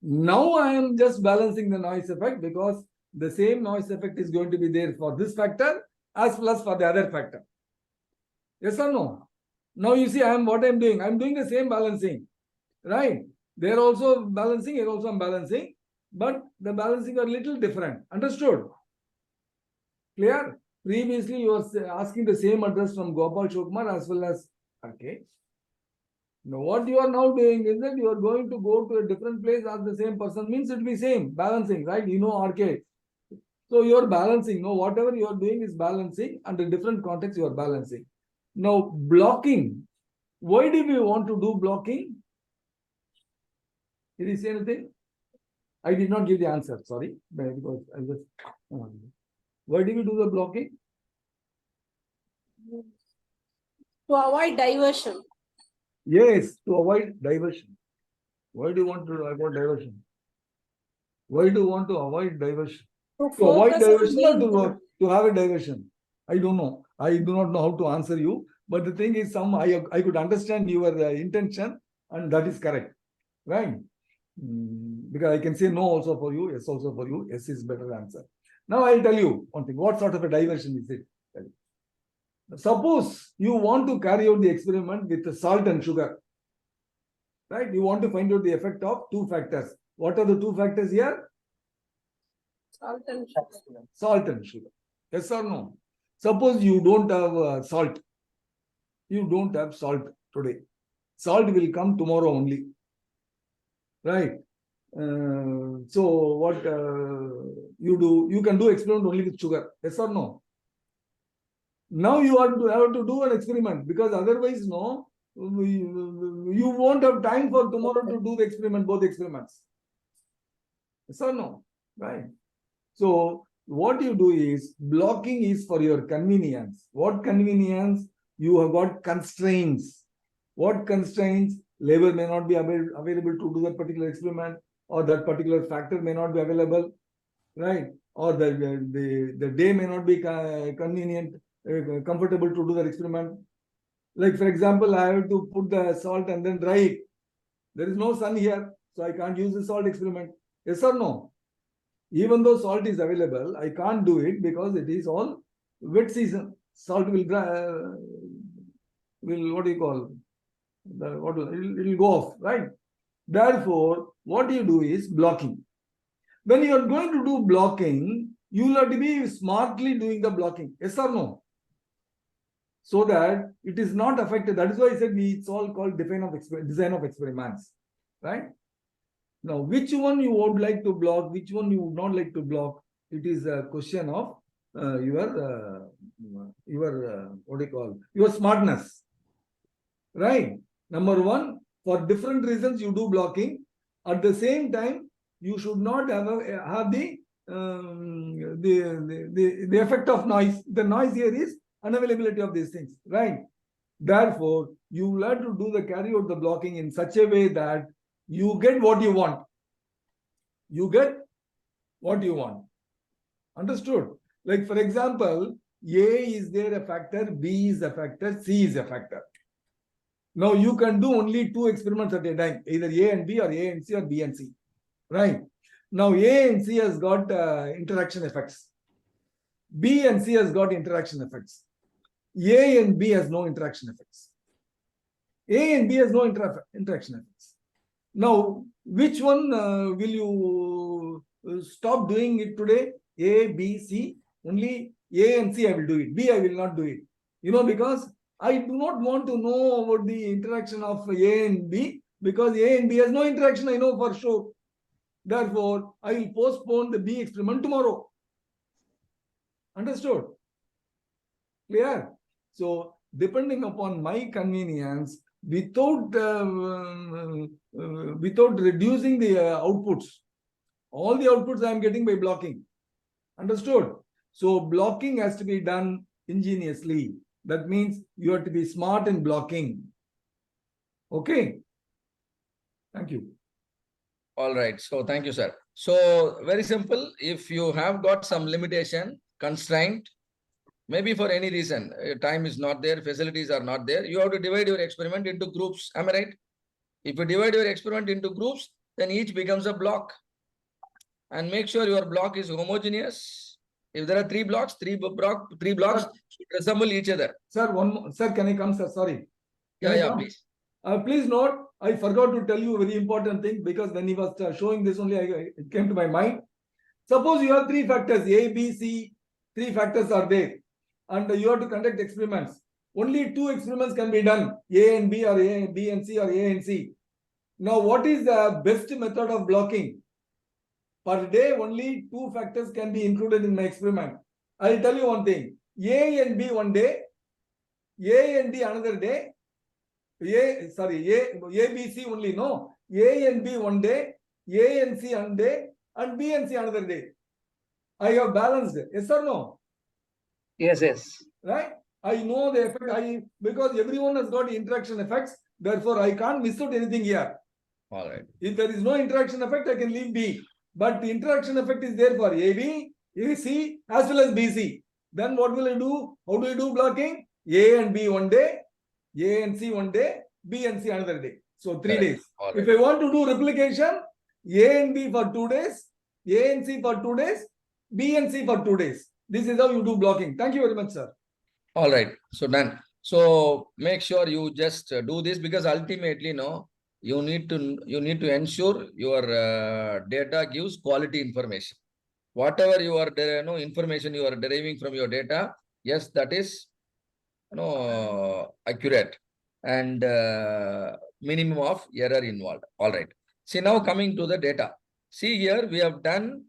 Now I am just balancing the noise effect because the same noise effect is going to be there for this factor as well as for the other factor. Yes or no? Now you see what I'm doing. I'm doing the same balancing, right? They're also balancing, here also I'm balancing, but the balancing are little different. Understood? Clear? Previously you were asking the same address from Gopal Kumar as well as RK. Now what you are now doing is that you are going to go to a different place as the same person, means it will be same, balancing, right? You know RK. So you are balancing. No, whatever you are doing is balancing. Under different context, you are balancing. Now, blocking. Why do we want to do blocking? Did you say anything? I did not give the answer, sorry. Because I just. Why do we do the blocking? To avoid diversion. Yes, to avoid diversion. Why do you want to avoid diversion? Why do you want to avoid diversion? To avoid diversion or to have a diversion? I don't know. I do not know how to answer you. But the thing is, I could understand your intention, and that is correct, right? Because I can say no also for you, yes also for you. Yes is better answer. Now I'll tell you one thing. What sort of a diversion is it? Suppose you want to carry out the experiment with salt and sugar, right? You want to find out the effect of two factors. What are the two factors here? Salt and sugar. Salt and sugar. Yes or no? Suppose you don't have salt. You don't have salt today. Salt will come tomorrow only. Right? So what you do? You can do experiment only with sugar. Yes or no? Now you have to do an experiment, because otherwise, no, you won't have time for tomorrow to do the experiment, both experiments. Yes or no? Right? So what you do is, blocking is for your convenience. What convenience? You have got constraints. What constraints? Labor may not be available to do that particular experiment, or that particular factor may not be available, right? Or the day may not be convenient, comfortable to do that experiment. Like, for example, I have to put the salt and then dry it. There is no sun here, so I can't use the salt experiment. Yes or no? Even though salt is available, I can't do it because it is all wet season. Salt will what do you call? It will go off, right? Therefore, what you do is blocking. When you are going to do blocking, you will have to be smartly doing the blocking. Yes or no? So that it is not affected. That is why I said it's all called design of experiments, right? Now, which one you would like to block, which one you would not like to block, it is a question of your what do you call, your smartness, right? Number one, for different reasons you do blocking. At the same time, you should not have the effect of noise. The noise here is unavailability of these things, right? Therefore, you will have to carry out the blocking in such a way that you get what you want. You get what you want. Understood? Like, for example, A is there a factor, B is a factor, C is a factor. Now you can do only two experiments at a time, either A and B, or A and C, or B and C, right? Now A and C has got interaction effects. B and C has got interaction effects. A and B has no interaction effects. A and B has no interaction effects. Now, which one will you stop doing it today? A, B, C. Only A and C I will do it. B I will not do it. You know, because I do not want to know about the interaction of A and B, because A and B has no interaction, I know for sure. Therefore, I will postpone the B experiment tomorrow. Understood? Clear? So, depending upon my convenience, without reducing the outputs, all the outputs I am getting by blocking. Understood? So, blocking has to be done ingeniously. That means you have to be smart in blocking. Okay? Thank you. All right. So thank you, sir. So very simple. If you have got some limitation, constraint, maybe for any reason, time is not there, facilities are not there, you have to divide your experiment into groups. Am I right? If you divide your experiment into groups, then each becomes a block. And make sure your block is homogeneous. If there are three blocks should resemble each other. Sir, one more. Sir, can I come, sir? Sorry. Can I Yeah, come? please. Please note, I forgot to tell you a very important thing, because when he was showing this only, it came to my mind. Suppose you have three factors, A, B, C, three factors are there, and you have to conduct experiments. Only two experiments can be done, A and B, or A and B and C, or A and C. Now, what is the best method of blocking? Per day, only two factors can be included in my experiment. I'll tell you one thing. A and B one day, A and D another day, A, B, C only, no. A and B one day, A and C one day, and B and C another day. I have balanced. Yes or no? Yes, yes. Right? I know the effect. Because everyone has got interaction effects. Therefore, I can't miss out anything here. All right. If there is no interaction effect, I can leave B. But the interaction effect is there for AB, AC, as well as BC. Then what will I do? How do I do blocking? A and B one day, A and C one day, B and C another day. So 3 Correct. days. All If right. I want to do replication, A and B for 2 days, A and C for 2 days, B and C for 2 days. This is how you do blocking. Thank you very much, sir. All right. So done. So make sure you just do this, because ultimately, no, you need to ensure your data gives quality information. Whatever you are information you are deriving from your data, yes, that is accurate, and minimum of error involved. All right. See, now coming to the data. See here, we have done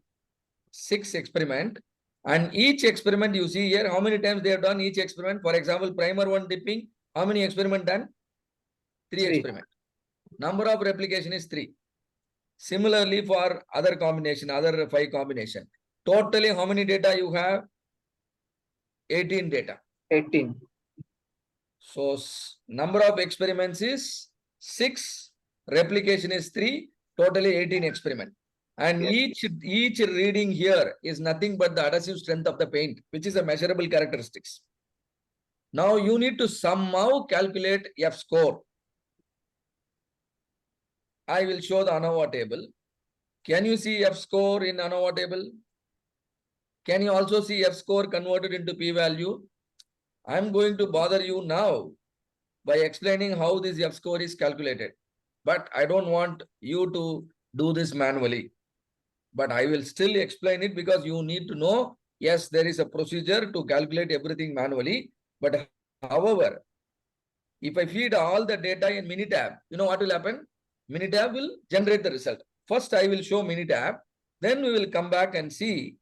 6 experiment, and each experiment you see here, how many times they have done each experiment. For example, primer 1 dipping, how many experiment done? 3 experiment. Number of replication is 3. Similarly, for other combination, other 5 combination. Totally, how many data you have? 18 data. 18. So number of experiments is 6, replication is 3, totally 18 experiment. And each reading here is nothing but the adhesive strength of the paint, which is a measurable characteristics. Now you need to somehow calculate F score. I will show the ANOVA table. Can you see F score in ANOVA table? Can you also see F score converted into p-value? I'm going to bother you now by explaining how this F score is calculated. But I don't want you to do this manually. But I will still explain it, because you need to know, yes, there is a procedure to calculate everything manually. But however, if I feed all the data in Minitab, you know what will happen? Minitab will generate the result. First, I will show Minitab. Then we will come back and see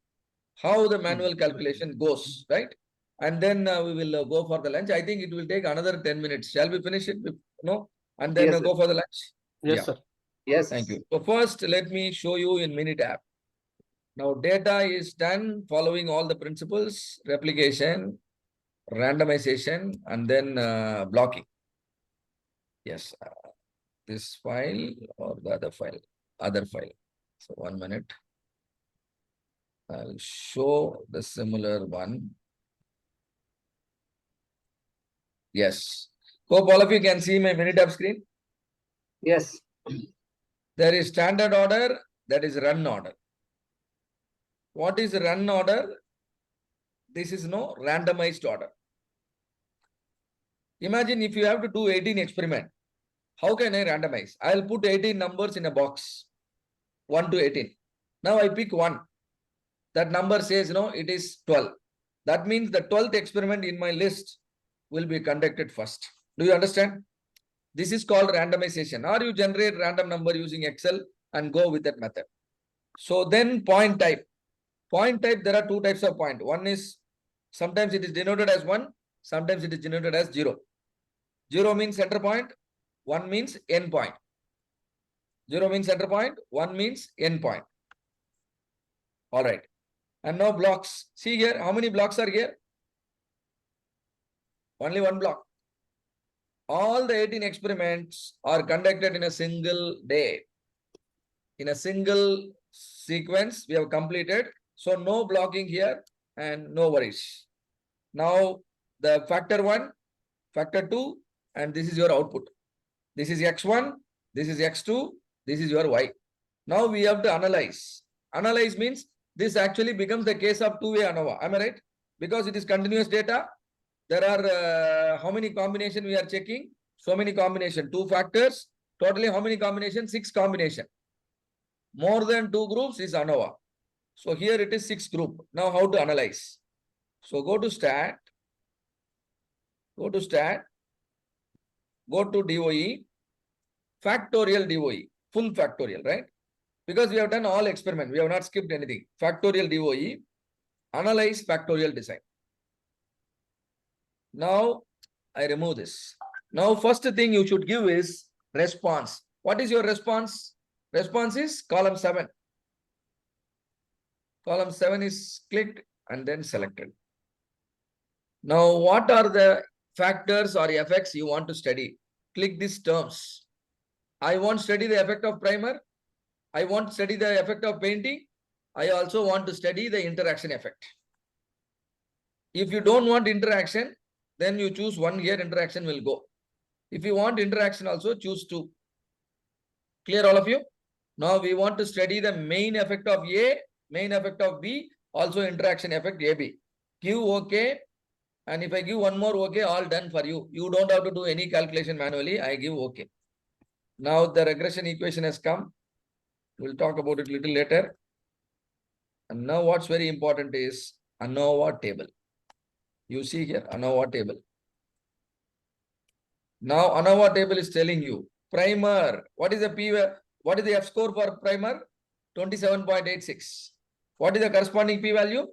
how the manual calculation goes, right? And then we will go for the lunch. I think it will take another 10 minutes. Shall we finish it? No? And then Yes, go for the lunch? Yes, Yeah. sir. Yes. Thank you. So first, let me show you in Minitab. Now, data is done following all the principles: replication, randomization, and then blocking. Yes, this file or the other file, So 1 minute. I'll show the similar one. Yes. Hope all of you can see my Minitab screen. Yes. There is standard order, that is run order. What is run order? This is no randomized order. Imagine if you have to do 18 experiment. How can I randomize? I'll put 18 numbers in a box, 1 to 18. Now I pick 1. That number says, it is 12. That means the 12th experiment in my list will be conducted first. Do you understand? This is called randomization. Or you generate random number using Excel and go with that method. So then point type. Point type, there are 2 types of point. One is, sometimes it is denoted as 1, sometimes it is denoted as 0. 0 means center point, 1 means end point. 0 means center point, 1 means end point. All right. And now blocks. See here, how many blocks are here? Only 1 block. All the 18 experiments are conducted in a single day. In a single sequence, we have completed. So no blocking here and no worries. Now the factor 1, factor 2, and this is your output. This is X1, this is X2, this is your Y. Now we have to analyze. Analyze means this actually becomes the case of two-way ANOVA. Am I right? Because it is continuous data. There are how many combination we are checking? So many combination, 2 factors. Totally how many combination? 6 combination. More than 2 groups is ANOVA. So here it is 6 group. Now how to analyze? So go to stat. Go to stat. Go to DOE. Factorial DOE. Full factorial, right? Because we have done all experiment. We have not skipped anything. Factorial DOE. Analyze factorial design. Now I remove this. Now first thing you should give is response. What is your response? Response is column 7. Column 7 is clicked and then selected. Now what are the factors or effects you want to study? Click these terms. I want to study the effect of primer. I want to study the effect of painting. I also want to study the interaction effect. If you don't want interaction, then you choose 1 here, interaction will go. If you want interaction also, choose 2. Clear all of you? Now we want to study the main effect of A, main effect of B, also interaction effect AB. Give OK. And if I give one more OK, all done for you. You don't have to do any calculation manually. I give OK. Now the regression equation has come. We'll talk about it a little later. And now what's very important is ANOVA table. You see here, ANOVA table. Now ANOVA table is telling you, primer, what is the P, what is the F score for primer? 27.86. What is the corresponding P value?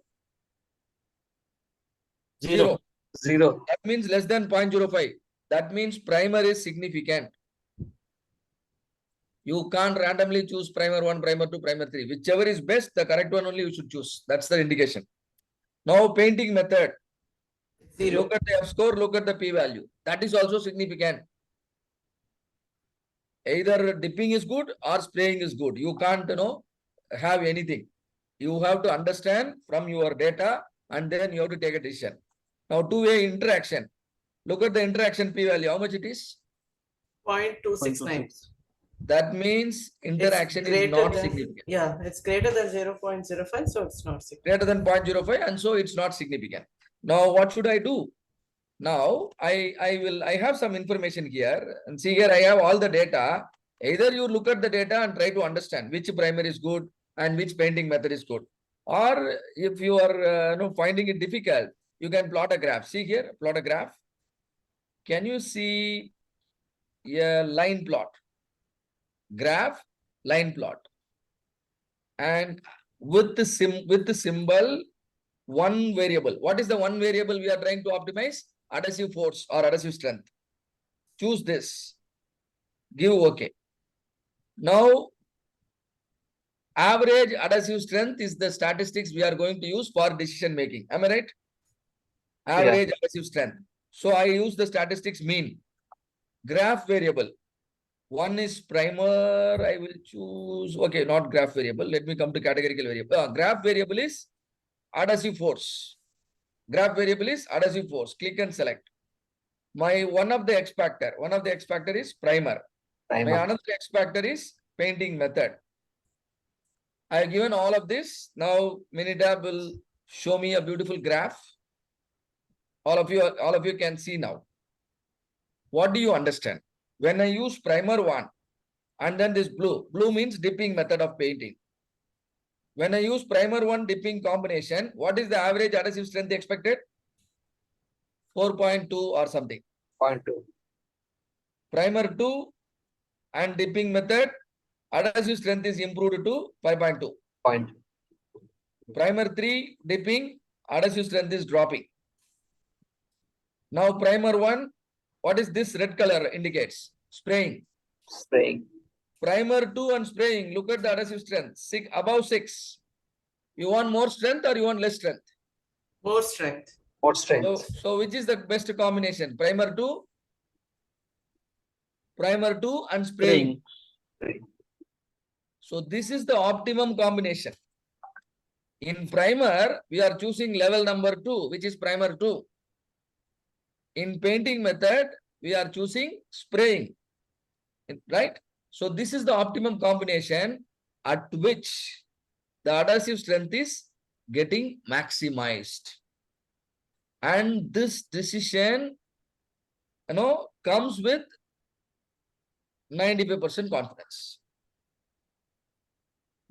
0. That means less than 0.05. That means primer is significant. You can't randomly choose primer 1, primer 2, primer 3. Whichever is best, the correct one only you should choose. That's the indication. Now painting method. 0. Look at the F score, look at the P value. That is also significant. Either dipping is good or spraying is good. You can't, have anything. You have to understand from your data and then you have to take a decision. Now, two-way interaction. Look at the interaction P value. How much it is? 0.269. That means interaction is greater not than- significant. Yeah, it's greater than 0.05, so it's not significant. Greater than 0.05, and so it's not significant. Now, what should I do? Now, I have some information here, and see here I have all the data. Either you look at the data and try to understand which primer is good and which painting method is good. Or if you are finding it difficult, you can plot a graph. See here, plot a graph. Can you see a line plot? Graph, line plot. And with the symbol, one variable. What is the one variable we are trying to optimize? Adhesive force or adhesive strength. Choose this. Give OK. Now, average adhesive strength is the statistics we are going to use for decision making. Am I right? Average adhesive strength. So I use the statistics mean. Graph variable. One is primer. I will choose. Okay, not graph variable. Let me come to categorical variable. Graph variable is adhesive force. Graph variable is adhesive force. Click and select. My one of the X factor is primer. My another X factor is painting method. I have given all of this. Now Minitab will show me a beautiful graph. All of you can see now. What do you understand? When I use primer 1 and then this blue means dipping method of painting. When I use primer 1 dipping combination, what is the average adhesive strength expected? 4.2 or something. 0.2. Primer 2 and dipping method, adhesive strength is improved to 5.2. Point. Primer 3 dipping, adhesive strength is dropping. Now primer 1, what is this red color indicates? Spraying. Spraying. Primer 2 and spraying, look at the adhesive strength, above 6. You want more strength or you want less strength? More strength. More strength. So which is the best combination? Primer 2 and spraying. Spraying. So this is the optimum combination. In primer, we are choosing level number 2, which is primer 2. In painting method, we are choosing spraying, right? So this is the optimum combination at which the adhesive strength is getting maximized. And this decision, comes with 95% confidence.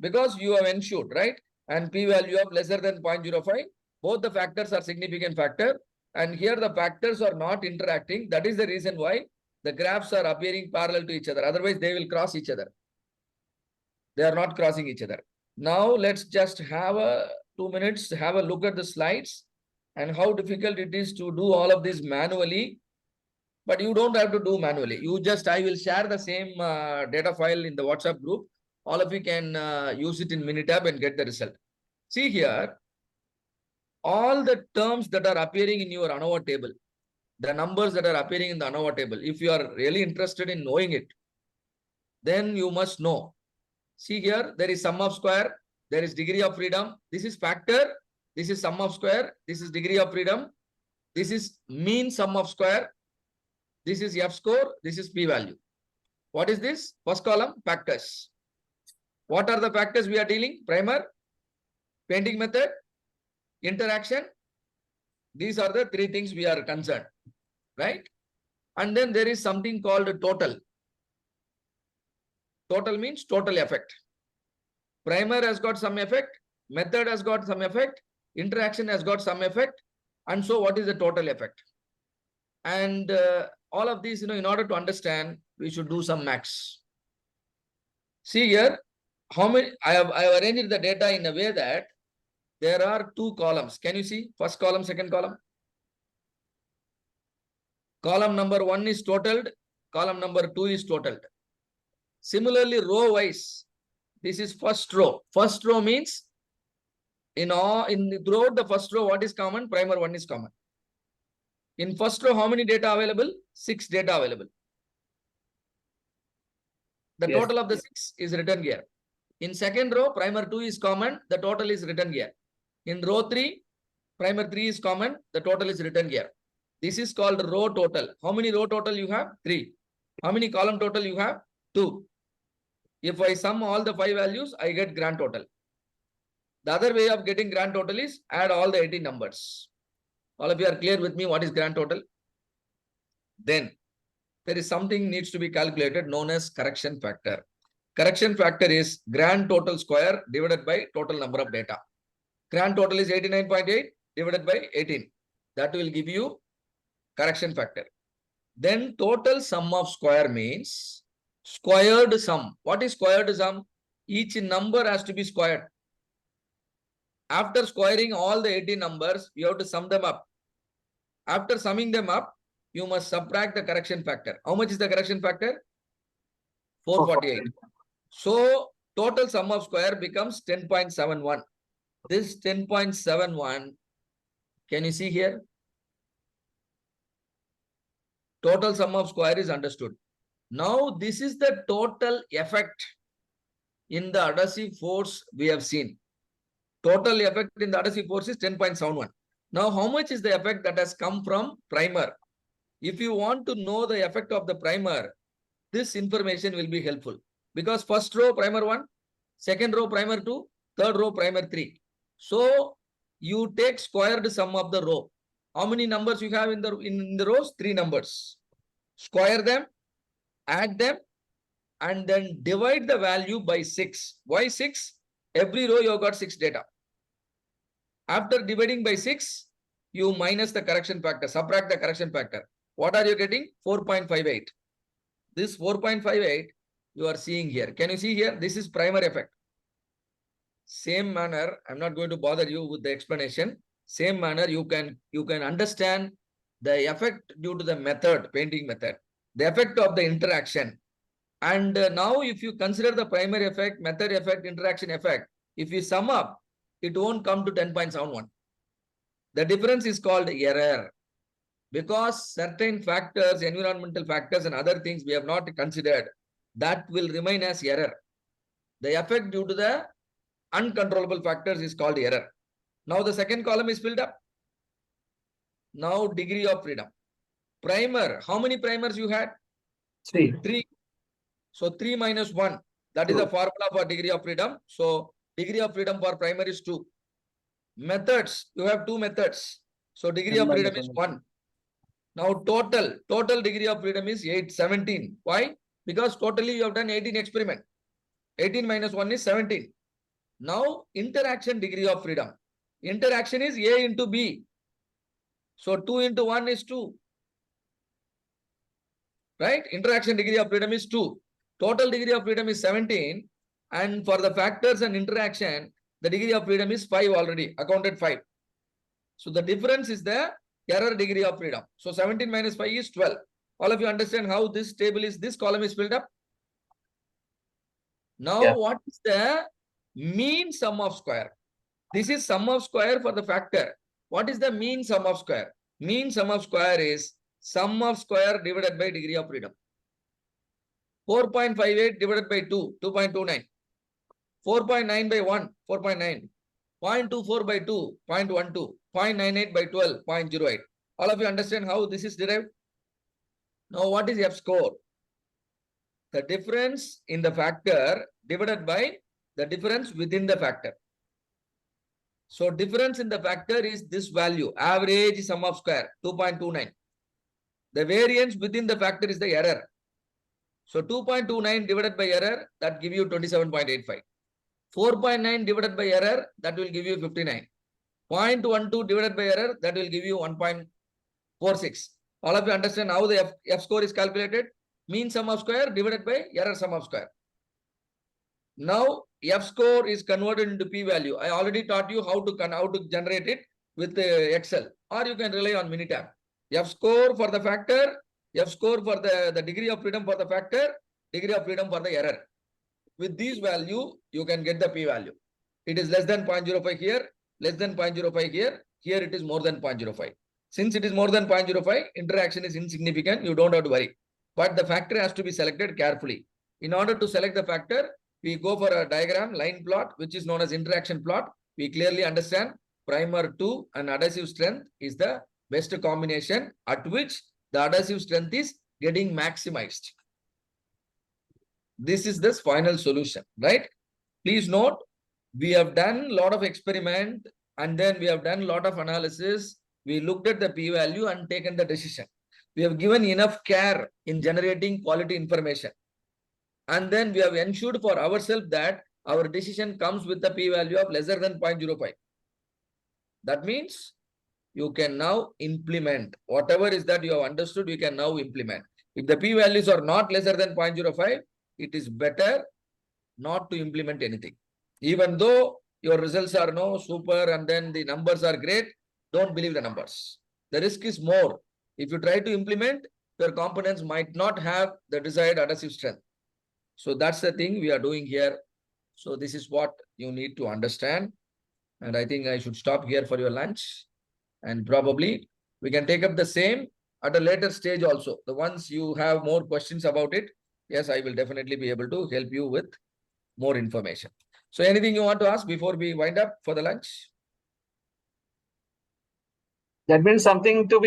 Because you have ensured, right? And P value of lesser than 0.05, both the factors are significant factor. And here the factors are not interacting. That is the reason why the graphs are appearing parallel to each other. Otherwise, they will cross each other. They are not crossing each other. Now, let's just have 2 minutes, have a look at the slides and how difficult it is to do all of this manually. But you don't have to do manually. I will share the same data file in the WhatsApp group. All of you can use it in Minitab and get the result. See here. All the terms that are appearing in your ANOVA table, the numbers that are appearing in the ANOVA table, if you are really interested in knowing it, then you must know. See here, there is sum of square, there is degree of freedom. This is factor, this is sum of square, this is degree of freedom. This is mean sum of square. This is F score. This is P value. What is this? First column, factors. What are the factors we are dealing? Primer, painting method, interaction. These are the three things we are concerned, right? And then there is something called total. Total means total effect. Primer has got some effect, method has got some effect, interaction has got some effect. And so what is the total effect? And all of these, in order to understand, we should do some maths. See here, how many, I have arranged the data in a way that there are two columns. Can you see? First column, second column. Column number 1 is totaled. Column number 2 is totaled. Similarly, row wise, this is first row. First row means throughout the first row, what is common? Primer 1 is common. In first row, how many data available? 6 data available. The Yes. total of the 6 is written here. In second row, primer 2 is common. The total is written here. In row 3, primer 3 is common. The total is written here. This is called row total. How many row total you have? 3. How many column total you have? 2. If I sum all the 5 values, I get grand total. The other way of getting grand total is add all the 18 numbers. All of you are clear with me what is grand total? Then there is something needs to be calculated known as correction factor. Correction factor is grand total square divided by total number of data. Grand total is 89.8 divided by 18. That will give you correction factor. Then total sum of square means squared sum. What is squared sum? Each number has to be squared. After squaring all the 18 numbers, you have to sum them up. After summing them up, you must subtract the correction factor. How much is the correction factor? 448. So total sum of square becomes 10.71. This 10.71, can you see here? Total sum of square is understood. Now this is the total effect in the adhesive force we have seen. Total effect in the adhesive force is 10.71. Now how much is the effect that has come from primer? If you want to know the effect of the primer, this information will be helpful. Because first row primer 1, second row primer 2, third row primer 3. So you take squared sum of the row. How many numbers you have in the rows? 3 numbers. Square them, add them, and then divide the value by 6. Why 6? Every row you have got 6 data. After dividing by 6, you minus the correction factor, subtract the correction factor. What are you getting? 4.58. This 4.58 you are seeing here. Can you see here? This is primer effect. Same manner, I'm not going to bother you with the explanation. Same manner, you can understand the effect due to the method, painting method, the effect of the interaction. And now if you consider the primer effect, method effect, interaction effect, if you sum up, it won't come to 10.71. The difference is called error. Because certain factors, environmental factors and other things we have not considered, that will remain as error. The effect due to the uncontrollable factors is called error. Now the second column is filled up. Now degree of freedom. Primer, how many primers you had? 3. 3. So 3 minus 1, that is the formula for degree of freedom. So degree of freedom for primer is 2. Methods, you have 2 methods. So degree of freedom is 1. Now total degree of freedom is 17. Why? Because totally you have done 18 experiment. 18 minus 1 is 17. Now interaction degree of freedom. Interaction is A into B. So 2 into 1 is 2. Right? Interaction degree of freedom is 2. Total degree of freedom is 17. And for the factors and interaction, the degree of freedom is 5 already. Accounted 5. So the difference is the error degree of freedom. So 17 minus 5 is 12. All of you understand how this table is, this column is filled up? Now what is the mean sum of square? This is sum of square for the factor. What is the mean sum of square? Mean sum of square is sum of square divided by degree of freedom. 4.58 divided by 2, 2.29. 4.9 by 1, 4.9. 0.24 by 2, 0.12. 0.98 by 12, 0.08. All of you understand how this is derived? Now, what is F score? The difference in the factor divided by the difference within the factor. So difference in the factor is this value, average sum of square, 2.29. The variance within the factor is the error. So 2.29 divided by error, that give you 27.85. 4.9 divided by error, that will give you 59. 0.12 divided by error, that will give you 1.46. All of you understand how the F score is calculated? Mean sum of square divided by error sum of square. Now F score is converted into p value. I already taught you how to generate it with Excel, or you can rely on Minitab. F score for the factor, F score for the degree of freedom for the factor, degree of freedom for the error. With these value, you can get the p value. It is less than 0.05 here, less than 0.05 here. Here it is more than 0.05. Since it is more than 0.05, interaction is insignificant. You don't have to worry. But the factor has to be selected carefully. In order to select the factor, we go for a diagram, line plot, which is known as interaction plot. We clearly understand primer 2 and adhesive strength is the best combination at which the adhesive strength is getting maximized. This is the final solution, right? Please note, we have done a lot of experiment and then we have done a lot of analysis. We looked at the p-value and taken the decision. We have given enough care in generating quality information. And then we have ensured for ourselves that our decision comes with the p-value of lesser than 0.05. That means you can now implement whatever is that you have understood, you can now implement. If the p-values are not lesser than 0.05, it is better not to implement anything. Even though your results are no super and then the numbers are great, don't believe the numbers. The risk is more. If you try to implement, your components might not have the desired adhesive strength. So that's the thing we are doing here. So this is what you need to understand. And I think I should stop here for your lunch. And probably we can take up the same at a later stage also. The ones you have more questions about it, yes, I will definitely be able to help you with more information. So anything you want to ask before we wind up for the lunch? That means something to be